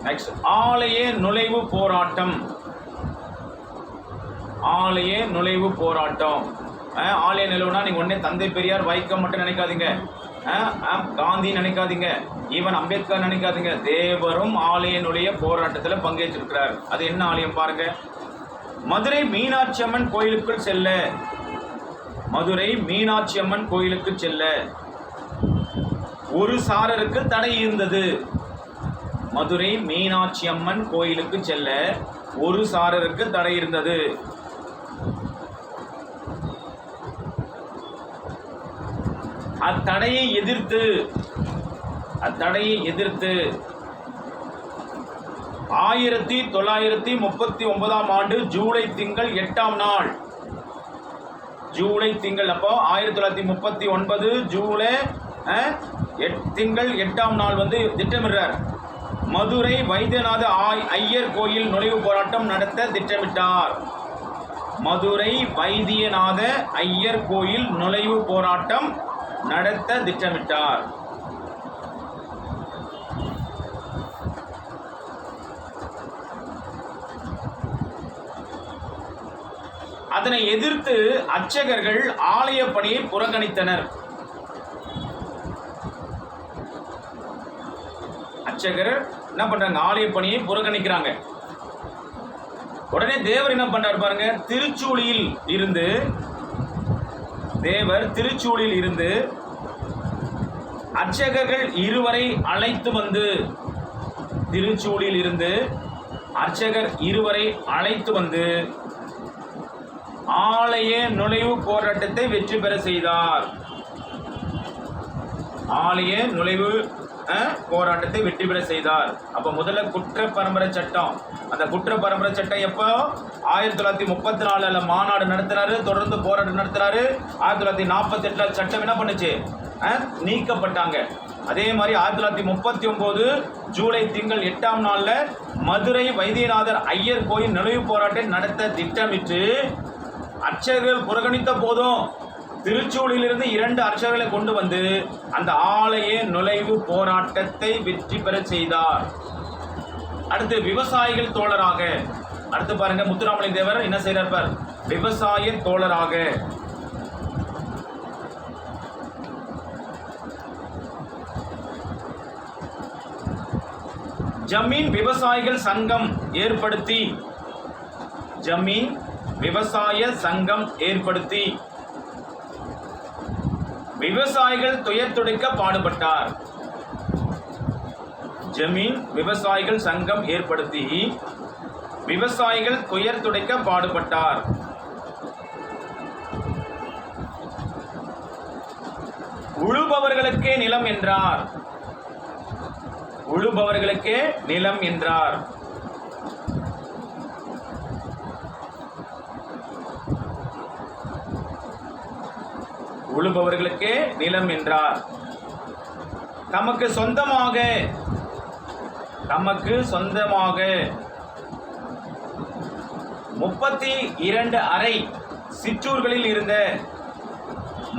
[SPEAKER 1] நெக்ஸ்ட், ஆலய நுழைவு போராட்டம். ஆலய நுழைவு போராட்டம். ஆலய நிலவுனா நீங்க உடனே தந்தை பெரியார் வைக்கம் மட்டும் நினைக்காதீங்க, காந்தி நினைக்காதீங்க, ஈவன் அம்பேத்கர் நினைக்காதீங்க. தேவரும் ஆலய நுழைய போராட்டத்தில் பங்கேற்றிருக்கிறார். அது என்ன ஆலயம் பாருங்க. மதுரை மீனாட்சி அம்மன் கோயிலுக்குள் செல்ல, மதுரை மீனாட்சி அம்மன் கோயிலுக்கு செல்ல ஒரு சாரருக்கு தடை இருந்தது. மதுரை மீனாட்சி அம்மன் கோயிலுக்கு செல்ல ஒரு சாரருக்கு தடை இருந்தது. அத்தடையை எதிர்த்து 1939 ஆண்டு ஜூலை திங்கள் 8ஆம் நாள், ஜூலை திங்கள், அப்போ 1939 ஜூலை திங்கள் 8ஆம் நாள் வந்து திட்டமிடுறார். மதுரை வைத்தியநாத ஐயர் கோயில் நுழைவு போராட்டம் நடத்த திட்டமிட்டார். மதுரை வைத்தியநாத ஐயர் கோயில் நுழைவு போராட்டம் நடத்த திட்டமிட்டார். அதனை எதிர்த்து அர்ச்சகர்கள் ஆலய பணியை புறக்கணித்தனர். அர்ச்சகர் என்ன பண்றாங்க? ஆலய பணியை புறக்கணிக்கிறாங்க. உடனே தேவர் என்ன பண்றாரு பாருங்க, திருச்சூழியில் இருந்து அர்ச்சகர்கள் இருவரை அழைத்து வந்து, திருச்சூழில் இருந்து அர்ச்சகர் இருவரை அழைத்து வந்து ஆலய நுழைவு போராட்டத்தை வெற்றி பெற செய்தார். ஆலய நுழைவு போராட்டத்தை வெற்றி பெற செய்தார். அப்ப முதல்ல குற்ற பரம்பரை சட்டம், அந்த குற்ற பரம்பரை சட்டம் எப்போ 1934 மாநாடு நடத்துறாரு, தொடர்ந்து போராட்டம் நடத்துறாரு. 1948 சட்டம் என்ன பண்ணுச்சு, நீக்கப்பட்டாங்க. அதே மாதிரி 1939 ஜூலை திங்கள் 8ஆம் நாள்ல மதுரை வைத்தியநாதர் ஐயர் கோயில் நுழைவு போராட்டம் நடத்த திட்டமிட்டு அர்ச்சகர்கள் புறக்கணித்த போதும் திருச்சூழிலிருந்து 2 அர்ச்சகர்களை கொண்டு வந்து அந்த ஆலய நுழைவு போராட்டத்தை வெற்றி பெற செய்தார். அடுத்து விவசாயிகள் தோழராக, அடுத்து பாருங்க முத்துராமலிங்க தேவர் என்ன செய்யறார், விவசாய தோழராக. ஜமீன் விவசாயிகள் சங்கம் ஏற்படுத்தி, ஜமீன் விவசாய சங்கம் ஏற்படுத்தி விவசாயிகள் துயர் துடைக்க பாடுபட்டார். ஜமீன் விவசாயிகள் சங்கம் ஏற்படுத்தி விவசாயிகள் துயர் துடைக்க பாடுபட்டார். உழுபவர்களுக்கே நிலம் என்றார். உழுபவர்களுக்கே நிலம் என்றார். உழுபவர்களுக்கே நிலம் என்றார். தமக்கு சொந்தமாக, தமக்கு சொந்தமாக 32 அறை சிற்றூர்களில் இருந்த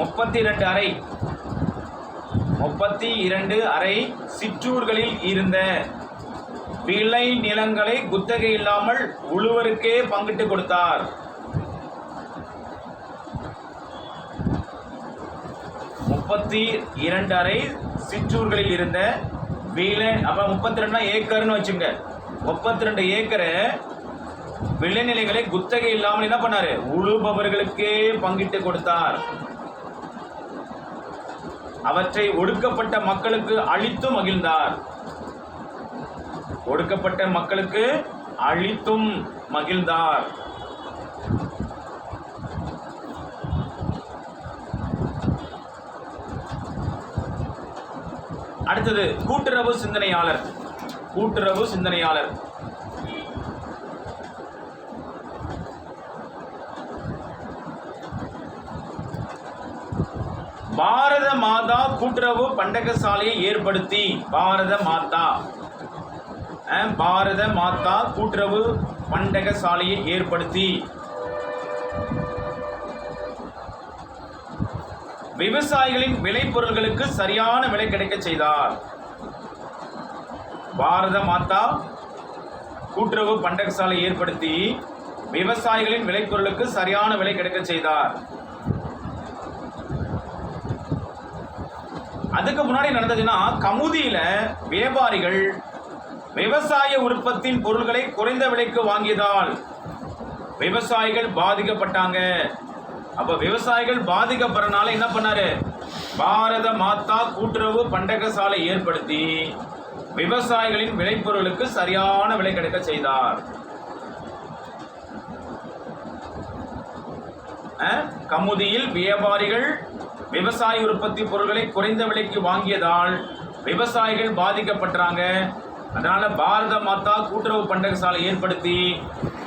[SPEAKER 1] 32 அறை 32 அறை சிற்றூர்களில் இருந்த விளை நிலங்களை குத்தகை இல்லாமல் உழுவருக்கே பங்கிட்டு கொடுத்தார். 32 அறை சிற்றூர்களில் இருந்த விளை, அப்ப 32 ஏக்கர்னு வச்சுங்க, 32 ஏக்கரை விளைநிலைகளை குத்தகை இல்லாமல் என்ன பண்ணாரு, உழுபவர்களுக்கே பங்கிட்டு கொடுத்தார். அவற்றை ஒடுக்கப்பட்ட மக்களுக்கு அளித்து மகிழ்ந்தார். ஒடுக்கப்பட்ட மக்களுக்கு அளித்தும் மகிழ்ந்தார். அடுத்தது கூட்டுறவு சிந்தனையாளர். கூட்டுறவு சிந்தனையாளர் பாரத மாதா கூட்டுறவு பண்டகசாலையை ஏற்படுத்தி, பாரத மாதா, பாரத மாதா கூட்டுறவு பண்டகசாலையை ஏற்படுத்தி விவசாயிகளின் விளைபொருட்களுக்கு சரியான விலை கிடைக்க செய்தார். பாரத மாதா கூட்டுறவு பண்டகசாலை ஏற்படுத்தி விவசாயிகளின் விளைபொருளுக்கு சரியான விலை கிடைக்க செய்தார். அதுக்கு முன்னாடி நடந்ததுன்னா, கமுதியில வியாபாரிகள் விவசாய உற்பத்தியின் பொருட்களை குறைந்த விலைக்கு வாங்கியதால் விவசாயிகள் பாதிக்கப்பட்டாங்க. அப்ப விவசாயிகள் பாதிக்கப்படுறதுனால என்ன பண்ணாரு, பாரத மாதா கூட்டுறவு பண்டகசாலை ஏற்படுத்தி விவசாயிகளின் விளைபொருளுக்கு சரியான விலை கிடைக்க செய்தார். கமுதியில் வியாபாரிகள் விவசாய உற்பத்தி பொருட்களை குறைந்த விலைக்கு வாங்கியதால் விவசாயிகள் பாதிக்கப்பட்டாங்க. அதனால பாரத மாதா கூட்டுறவு பண்டகசாலை ஏற்படுத்தி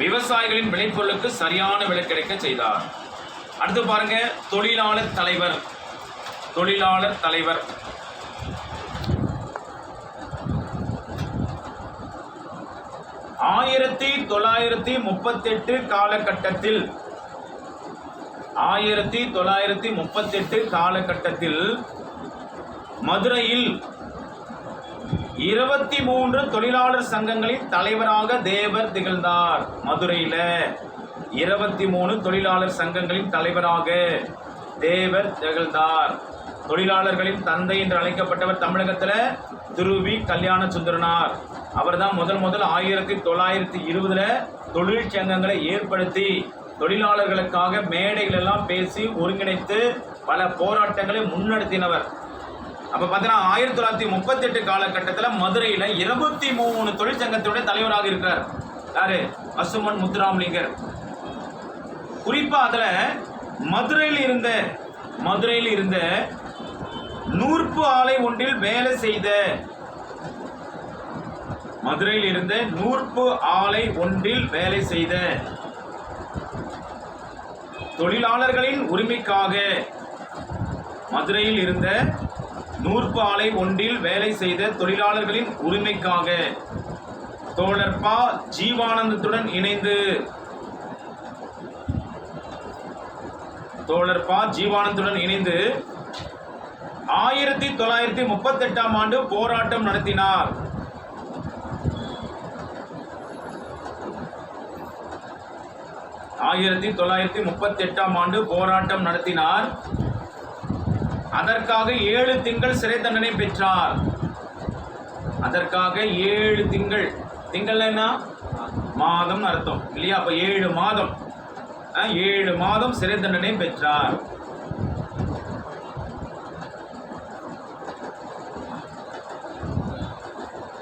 [SPEAKER 1] விவசாயிகளின் விளைபொருளுக்கு சரியான விலை கிடைக்க செய்தார். அடுத்து பாருங்க தொழிலாளர் தலைவர். தொழிலாளர் தலைவர் 1938 காலகட்டத்தில் 1938 காலகட்டத்தில் மதுரையில் 23 தொழிலாளர் சங்கங்களின் தலைவராக தேவர் திகழ்ந்தார். மதுரையில 23 தொழிலாளர் சங்கங்களின் தலைவராக தேவர் திகழ்ந்தார். தொழிலாளர்களின் தந்தை என்று அழைக்கப்பட்டவர் தமிழகத்தில் திரு.வி. கல்யாண சுந்தரனார். அவர் தான் முதல் 1920 தொழிற்சங்கங்களை ஏற்படுத்தி தொழிலாளர்களுக்காக மேடைகள் எல்லாம் பேசி ஒருங்கிணைத்து பல போராட்டங்களை முன்னெடுத்தினவர். அப்ப பாத்தீங்கன்னா 1938 காலகட்டத்தில் மதுரையில 23 தொழிற்சங்கத்துடைய தலைவராக இருக்கிறார். யாரு? பசும்பொன் முத்துராமலிங்கர். குறிப்பா அதுல மதுரையில் இருந்த நூற்பு ஆலை ஒன்றில் வேலை செய்த தொழிலாளர்களின் உரிமைக்காக தோழர் ப. ஜீவானந்தத்துடன் இணைந்து 1938 ஆண்டு போராட்டம் நடத்தினார். அதற்காக 7 திங்கள் சிறை தண்டனை பெற்றார். அதற்காக 7 திங்கள், திங்கள் என்ன? மாதம் அர்த்தம் இல்லையா? அப்ப 7 மாதம் சிறை தண்டனை பெற்றார்.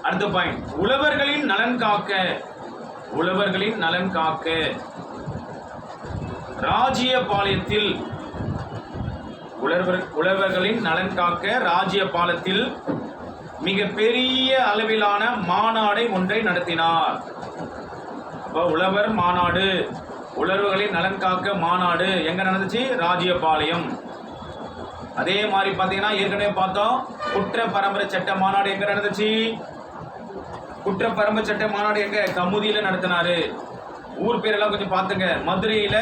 [SPEAKER 1] அடுத்த பாயிண்ட், உழவர்களின் நலன் காக்க ராஜ்யபாளையத்தில் மிக பெரிய அளவிலான மாநாடை ஒன்றை நடத்தினார். அப்ப உழவர் மாநாடு, உழவர்களின் நலன் காக்க மாநாடு எங்க நடந்துச்சு? ராஜ்யபாளையம். அதே மாதிரி பாத்தீங்கன்னா ஏற்கனவே பார்த்தோம், குற்ற பரம்பரை சட்ட மாநாடு எங்க நடந்துச்சு? குற்ற பரம்பரை சட்ட மாநாடு எங்க? கமுதியில நடத்தினாரு. ஊர் பேரெல்லாம் கொஞ்சம் பார்த்துங்க. மதுரையில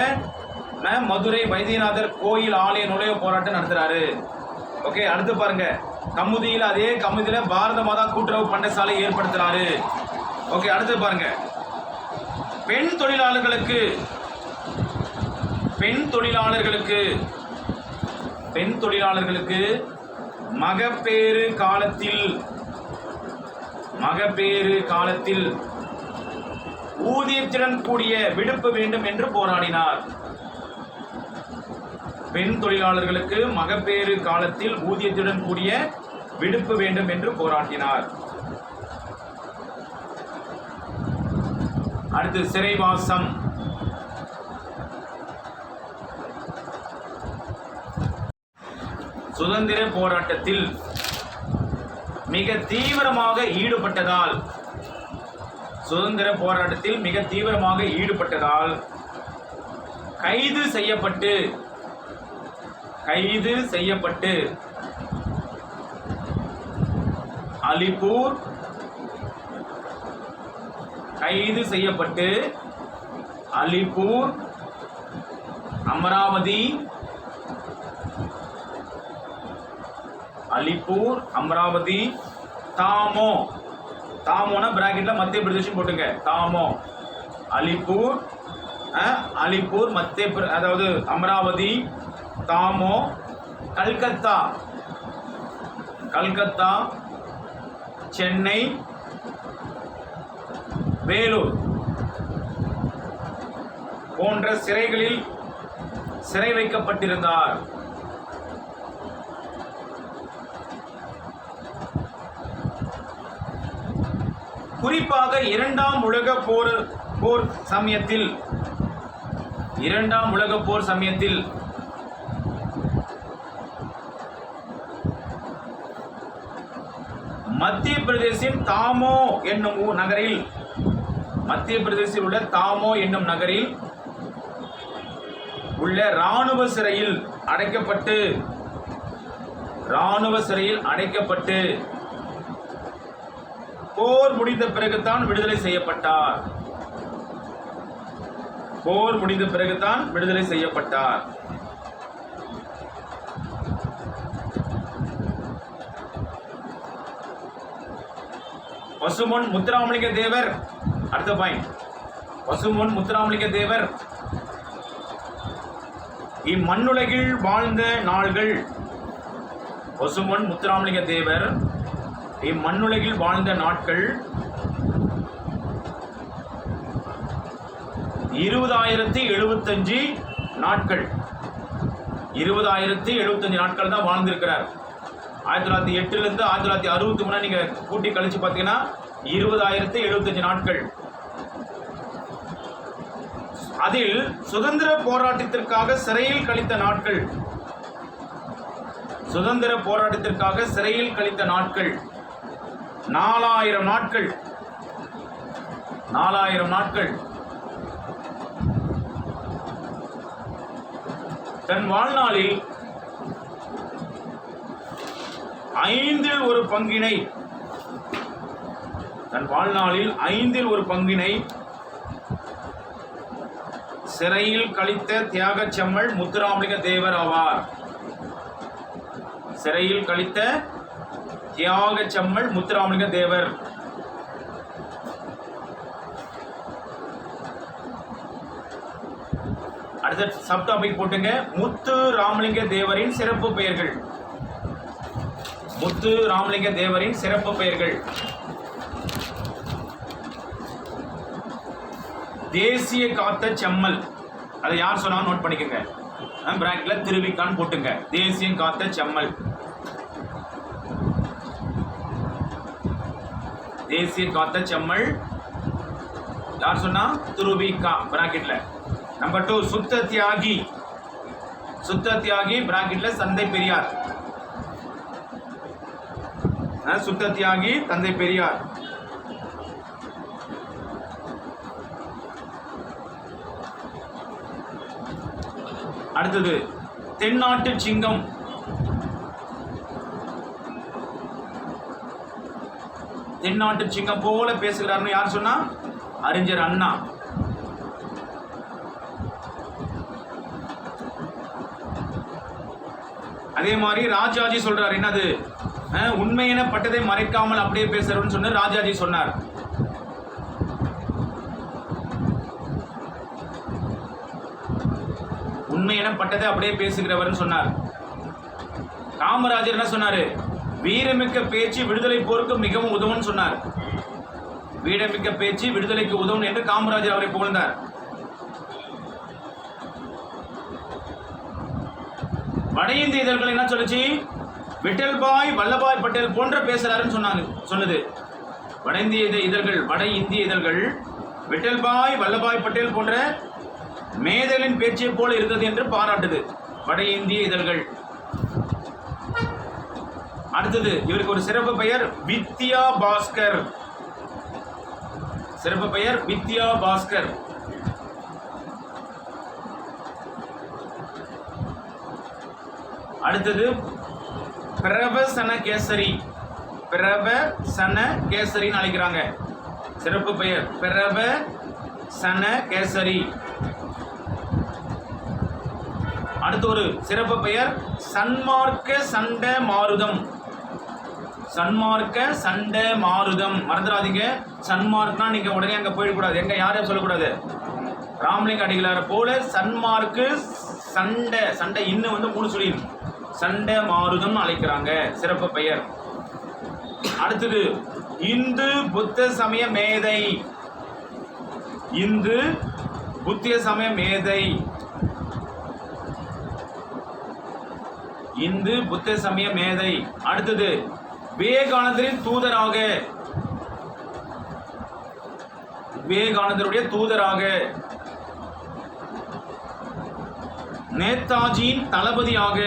[SPEAKER 1] மதுரை வைத்தியநாதர் கோயில் ஆலய நுழைவு போராட்டம் நடத்துறாரு. ஓகே, அடுத்து பாருங்க, அதே கமுதியில பாரத மாதா கூட்டுறவு பண்டசாலை ஏற்படுத்துறாரு. ஓகே, அடுத்து பாருங்க, பெண் தொழிலாளர்களுக்கு மகப்பேறு காலத்தில் ஊதியத்துடன் கூடிய விடுப்பு வேண்டும் என்று போராடினார். பெண் தொழிலாளர்களுக்கு மகப்பேறு காலத்தில் ஊதியத்துடன் கூடிய விடுப்பு வேண்டும் என்று போராடினார். அடுத்து சிறைவாசம். சுதந்திர போராட்டத்தில் மிக தீவிரமாக ஈடுபட்டதால் கைது செய்யப்பட்டு அலிப்பூர், அமராவதி, தாமோனா பிராக்கெட்ல மத்திய பிரதேசம் போட்டுங்க. அலிப்பூர் மத்திய, அதாவது அமராவதி, தாமோ, கல்கத்தா, சென்னை, வேலூர் போன்ற சிறைகளில் சிறை வைக்கப்பட்டிருந்தார். குறிப்பாக இரண்டாம் உலகப் போர் சமயத்தில் மத்திய பிரதேசின் தாமோ என்னும் நகரில், மத்திய பிரதேசில் உள்ள தாமோ என்னும் நகரில் உள்ள இராணுவ சிறையில் அடைக்கப்பட்டு போர் முடிந்த பிறகுதான் விடுதலை செய்யப்பட்டார். பசும்பொன் முத்துராமலிங்க தேவர். அடுத்த பாயிண்ட், பசும்பொன் முத்துராமலிங்க தேவர் இம்மண்ணுலகில் வாழ்ந்த நாள்கள். பசும்பொன் முத்துராமலிங்க தேவர் இம்மண்ணுலகில் வாழ்ந்த நாட்கள் 20,075 நாட்கள். 20,075 நாட்கள் தான் வாழ்ந்திருக்கிறார். 1908 இருந்து 1963 நீங்க கூட்டி கழிச்சு பார்த்தீங்கன்னா 20,075 நாட்கள். அதில் சுதந்திர போராட்டத்திற்காக சிறையில் கழித்த நாட்கள், சுதந்திர போராட்டத்திற்காக சிறையில் கழித்த நாட்கள் 4000 நாட்கள். 4000 நாட்கள். தன் வாழ்நாளில் 5 ஒரு பங்கினை, தன் வாழ்நாளில் 5 பங்கினை சிறையில் கழித்த தியாகச் செம்மல் முத்துராமலிங்க தேவர் ஆவார். சிறையில் கழித்த தியாகச் செம்மல் முத்துராமலிங்க தேவர். அடுத்த சப் டாபிக் போட்டுங்க, முத்து ராமலிங்க தேவரின் சிறப்பு பெயர்கள். முத்து ராமலிங்க தேவரின் சிறப்பு பெயர்கள். தேசிய காத்த செம்மல், அதை யார் சொன்னா நோட் பண்ணிக்கோங்க. பிராக்கெட்ல திருவிக்கான்னு போட்டுங்க. தேசியம் காத்த செம்மல். தேசிய காத்த செம்மல் யார் சொன்னா? திருவிக்கா பிராக்கெட்ல. நம்பர் 2 சுத்த தியாகி. சுத்த தியாகி பிராக்கெட்ல தந்தை பெரியார். சுத்த தியாகி தந்தை பெரியார். அடுத்தது தென்னாட்டு சிங்கம். தென்னாட்டு சிங்கம் போல பேசுகிறார்னு யார் சொன்னா? அறிஞர் அண்ணா. அதே மாதிரி ராஜாஜி சொல்றாரு, என்னது? உண்மையான பட்டதை மறைக்காமல் அப்படியே பேசுறவன்னு சொன்ன ராஜாஜி சொன்னார். உண்மையான பட்டதை அப்படியே பேசுகிறவர் சொன்னார். காமராஜர் என்ன சொன்னாரு? வீரமிக்க பேச்சு விடுதலை போருக்கு மிகவும் உதவும் சொன்னார். வீரமிக்க பேச்சு விடுதலைக்கு உதவும் என்று காமராஜர் அவரை புகழ்ந்தார். வட இந்திய இதழ்கள் என்ன சொல்லுச்சு? விட்டல்பாய் வல்லபாய் பட்டேல் போன்ற பேசுறாருன்னு சொன்னது. வட இந்திய இதழ்கள் விட்டல்பாய் வல்லபாய் பட்டேல் போன்ற மேதலின் பேச்சை போல இருந்தது என்று பாராட்டுது வட இந்திய இதழ்கள். அடுத்தது இவருக்கு ஒரு சிறப்பு பெயர் வித்யா பாஸ்கர். சிறப்பு பெயர் வித்யா பாஸ்கர். அடுத்தது பிரவசன கேசரி. பிரவசன கேசரின்னு அழைக்கிறாங்க. சிறப்பு பெயர் பிரவசன கேசரி. அடுத்து ஒரு சிறப்பு பெயர் சன்மார்க்க சண்ட மாருதம். சன்மார்க்க சண்ட மாருதம். மறந்துடாதீங்க, சன்மார்க்னா நீங்க உடனே அங்க போயிடக்கூடாது. எங்க யாரையும் சொல்லக்கூடாது. ராமலிங்க அடிகளார போல சன்மார்க்கு சண்டை. சண்டை இன்னும் 3 சொல்லி சண்ட மாருதம் அழைக்கிறாங்க. சிறப்பு பெயர். அடுத்தது இந்து புத்த சமய மேதை. இந்து புத்திய சமய மேதை. இந்து புத்த சமய மேதை. அடுத்தது விவேகானந்தரின் தூதராக. விவேகானந்தருடைய தூதராக. நேதாஜியின் தளபதியாக.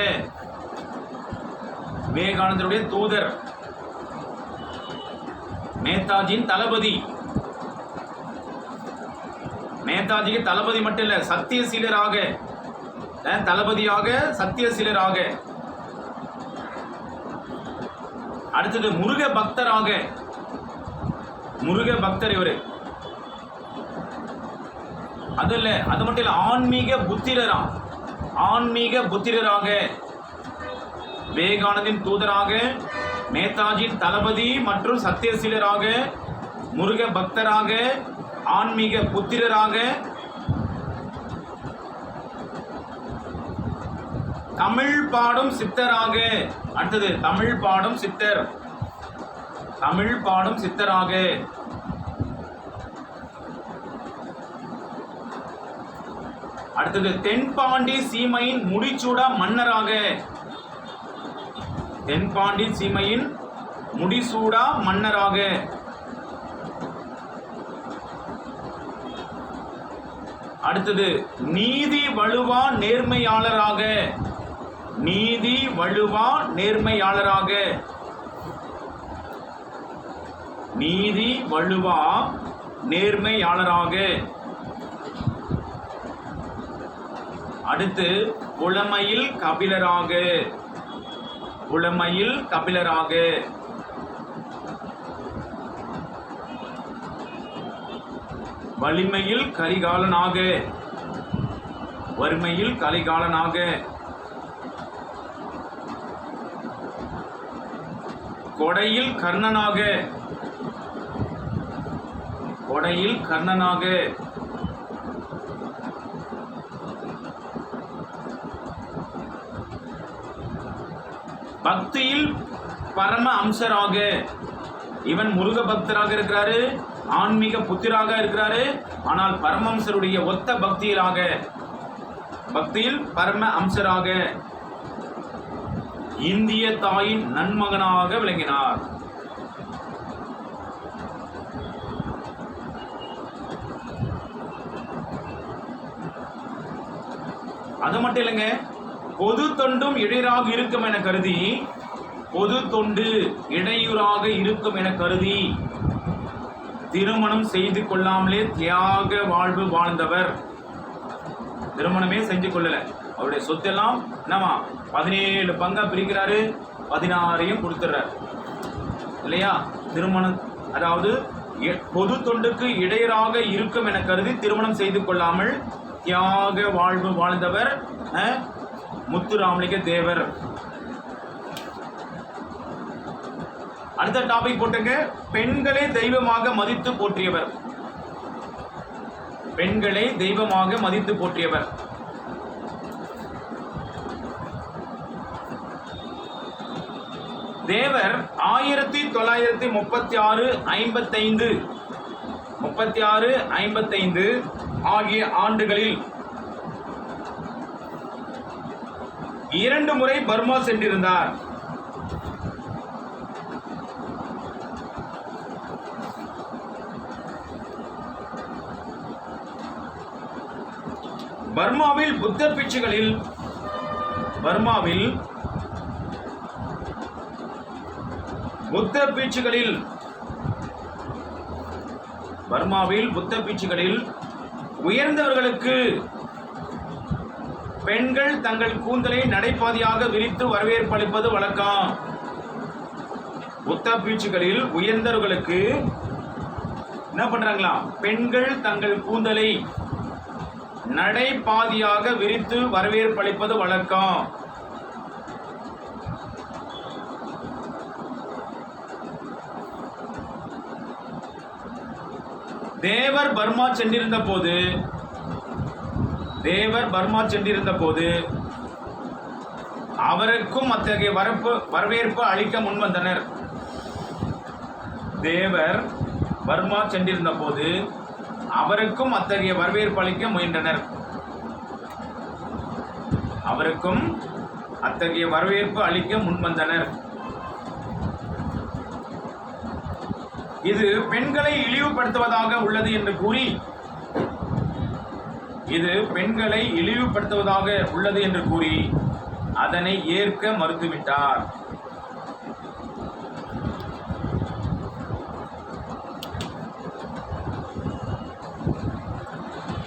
[SPEAKER 1] விவேகானந்தருடைய தூதர், நேதாஜியின் தளபதி. நேதாஜிக்கு தளபதி மட்டும் இல்ல, சத்தியசீலராக. தளபதியாக, சத்தியசீலராக. அடுத்தது முருக பக்தராக. முருக பக்தர் இவரு. அது இல்ல, அது மட்டும் இல்ல, ஆன்மீக புத்திரரா. ஆன்மீக புத்திரராக. விவேகானந்தின் தூதராக, நேதாஜியின் தளபதி மற்றும் சத்தியசீலராக, முருக பக்தராக, ஆன்மீக புத்திரராக, தமிழ் பாடும் சித்தராக. அடுத்தது தமிழ் பாடும் சித்தர். தமிழ் பாடும் சித்தராக. அடுத்தது தென்பாண்டி சீமையின் முடிச்சூடா மன்னராக. தென்பாண்டி சீமையின் முடிசூடா மன்னராக. அடுத்தது நீதி வழுவா நேர்மையாளராக. நீதி வழுவா நேர்மையாளராக. நீதி வழுவா நேர்மையாளராக. அடுத்து புலமையில் கபிலராக. புலமையில் கபிலராக. வலிமையில் கரிகாலனாக. வறுமையில் கரிகாலனாக. கொடையில் கர்ணனாக. கொடையில் கர்ணனாக. பக்தியில் பரம அம்சராக. இவன் முருக பக்தராக இருக்கிறாரு, ஆன்மீக புத்திராக இருக்கிறாரு. ஆனால் பரமம்சருடைய ஒத்த பக்தியிலாக, பக்தியில் பரம அம்சராக இந்திய தாயின் நன்மகனாக விளங்கினார். அது மட்டும் இல்லைங்க, பொது தொண்டும் இடையூறாக இருக்கும் என கருதி, பொது தொண்டு இடையூறாக இருக்கும் என கருதி திருமணம் செய்து கொள்ளாமலே தியாக வாழ்வு வாழ்ந்தவர். திருமணமே செஞ்சு கொள்ளல. அவருடைய சொத்தெல்லாம் என்னவா 17 பங்கா பிரிக்கிறாரு, 16ஐயும் கொடுத்துறாரு இல்லையா. திருமணம் அதாவது பொது தொண்டுக்கு இடையூறாக இருக்கும் என கருதி திருமணம் செய்து கொள்ளாமல் தியாக வாழ்வு வாழ்ந்தவர் முத்துராமலிங்க தேவர். அடுத்த டாபிக் போட்டுங்க, பெண்களை தெய்வமாக மதித்து போற்றியவர். பெண்களை தெய்வமாக மதித்து போற்றியவர். தேவர் 1936-55 ஆகிய ஆண்டுகளில் 2 முறை பர்மா சென்றிருந்தார். பர்மாவில் புத்த பிட்சுகளில் உயர்ந்தவர்களுக்கு பெண்கள் தங்கள் கூந்தலை நடைபாதையாக விரித்து வரவேற்பளிப்பது வழக்கம். புத்த பிட்சுகளில் உயர்ந்தவர்களுக்கு என்ன பண்றாங்களா, பெண்கள் தங்கள் கூந்தலை நடைபாதையாக விரித்து வரவேற்பளிப்பது வழக்கம். தேவர் பர்மா சென்றிருந்த போது அவருக்கும் அத்தகைய வரவேற்பு அளிக்க முன்வந்தனர். தேவர் பர்மா சென்றிருந்த போது அவருக்கும் அத்தகைய வரவேற்பு அளிக்க முயன்றனர். அவருக்கும் அத்தகைய வரவேற்பு அளிக்க முன்வந்தனர். இது பெண்களை இழிவுபடுத்துவதாக உள்ளது என்று கூறி அதனை ஏற்க மறுத்துவிட்டார்.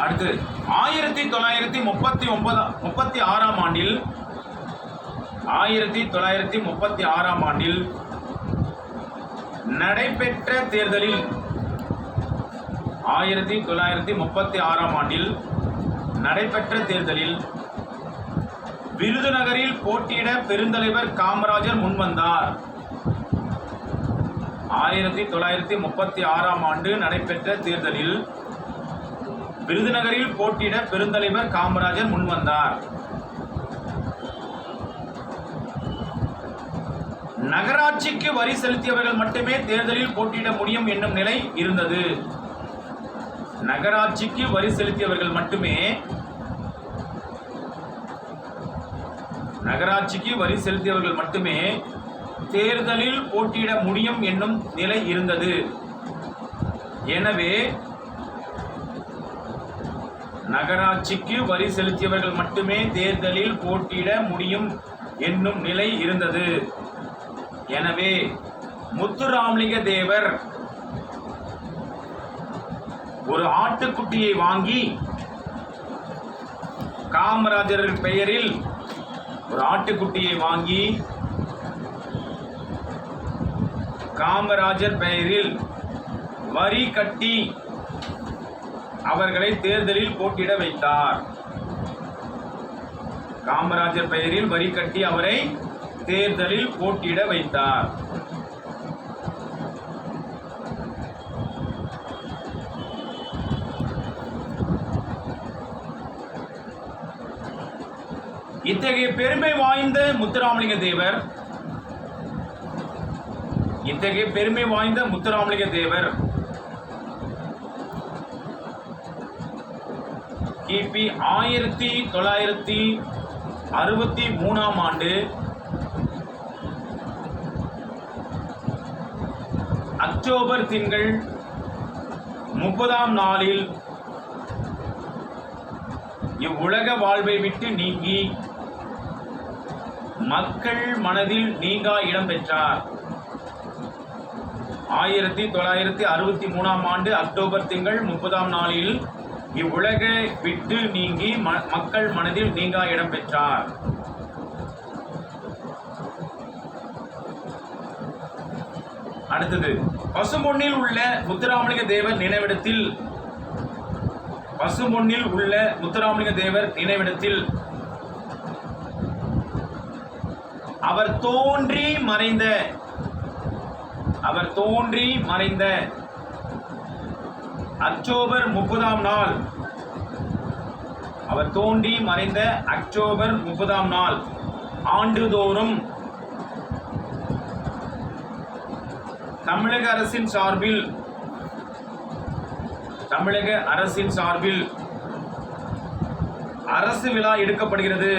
[SPEAKER 1] அடுத்து 1936 ஆண்டில் நடைபெற்ற தேர்தலில் விருதுநகரில் போட்டியிட பெருந்தலைவர் காமராஜர் முன்வந்தார். 1936 ஆண்டு நடைபெற்ற தேர்தலில் விருதுநகரில் போட்டியிட பெருந்தலைவர் காமராஜர் முன்வந்தார். நகராட்சிக்கு வரி செலுத்தியவர்கள் மட்டுமே தேர்தலில் போட்டியிட முடியும் என்னும் நிலை இருந்தது. நகராட்சிக்கு வரி செலுத்தியவர்கள் மட்டுமே தேர்தலில் போட்டியிட முடியும் என்னும் நிலை இருந்தது. எனவே நகராட்சிக்கு வரி செலுத்தியவர்கள் மட்டுமே தேர்தலில் போட்டியிட முடியும் என்னும் நிலை இருந்தது. எனவே முத்துராமலிங்க தேவர் ஒரு ஆட்டுக்குட்டியை வாங்கி காமராஜர் பெயரில் ஒரு ஆட்டுக்குட்டியை வாங்கி காமராஜர் பெயரில் வரி கட்டி அவர்களை தேர்தலில் போட்டியிட வைத்தார். காமராஜர் பெயரில் வரி கட்டி அவரை தேர்தலில் போட்டியிட வைத்தார். இத்தகைய பெருமை வாய்ந்த முத்துராமலிங்க தேவர் கிபி 1963 ஆண்டு அக்டோபர் திங்கள் 30ஆம் நாளில் இவ்வுலக வாழ்வை விட்டு நீங்கி மக்கள் மனதில் நீங்கா இடம் பெற்றார். 1963ஆம் ஆண்டு அக்டோபர் திங்கள் 30ஆம் நாளில் இவ்வுலக விட்டு நீங்கி மக்கள் மனதில் நீங்கா இடம் பெற்றார். அடுத்தது, பசும்பொன்னில் உள்ள முத்துராமலிங்க தேவர் நினைவிடத்தில் அவர் தோன்றி மறைந்த அக்டோபர் 30ஆம் நாள் ஆண்டுதோறும் தமிழக அரசின் சார்பில் அரசு விழா எடுக்கப்படுகிறது.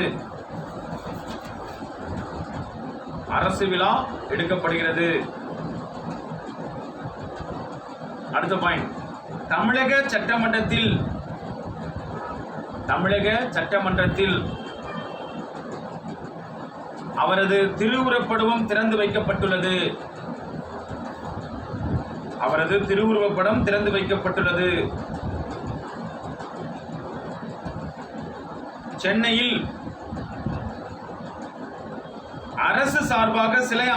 [SPEAKER 1] அடுத்த பாயிண்ட், தமிழக சட்டமன்றத்தில் அவரது திருவுருவப்படம் திறந்து வைக்கப்பட்டுள்ளது. சென்னையில் அரசு சார்பாக சிலை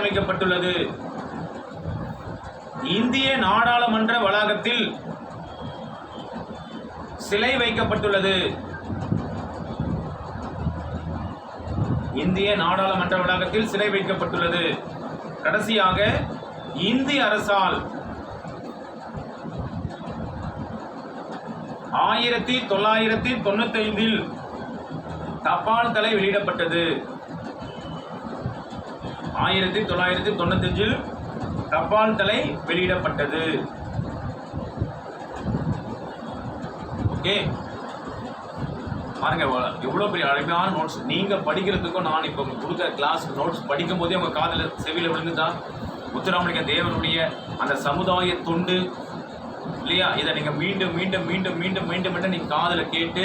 [SPEAKER 1] அமைக்கப்பட்டுள்ளது. இந்திய நாடாளுமன்ற வளாகத்தில் சிலை வைக்கப்பட்டுள்ளது. கடைசியாக இந்திய அரசால் 1995 தபால் தலை வெளியிடப்பட்டது. 1995 தபால் தலை வெளியிடப்பட்டது. ஓகே, பாருங்க எவ்வளவு பெரிய அருமையான நோட்ஸ். நீங்க படிக்கிறதுக்கும் நான் இப்போ கொடுத்த கிளாஸ் நோட்ஸ் படிக்கும் போதே உங்க காதல செவியில விழுந்துதான் முத்துராமலிங்க தேவனுடைய அந்த சமுதாய தொண்டு இல்லையா, இதை நீங்க மீண்டும் நீங்க காதல கேட்டு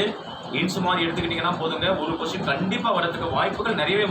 [SPEAKER 1] இன்சு மாதிரி எடுத்துக்கிட்டீங்கன்னா போதுங்க, ஒரு கொஸ்டின் கண்டிப்பா வரதுக்கு வாய்ப்புகள் நிறையவே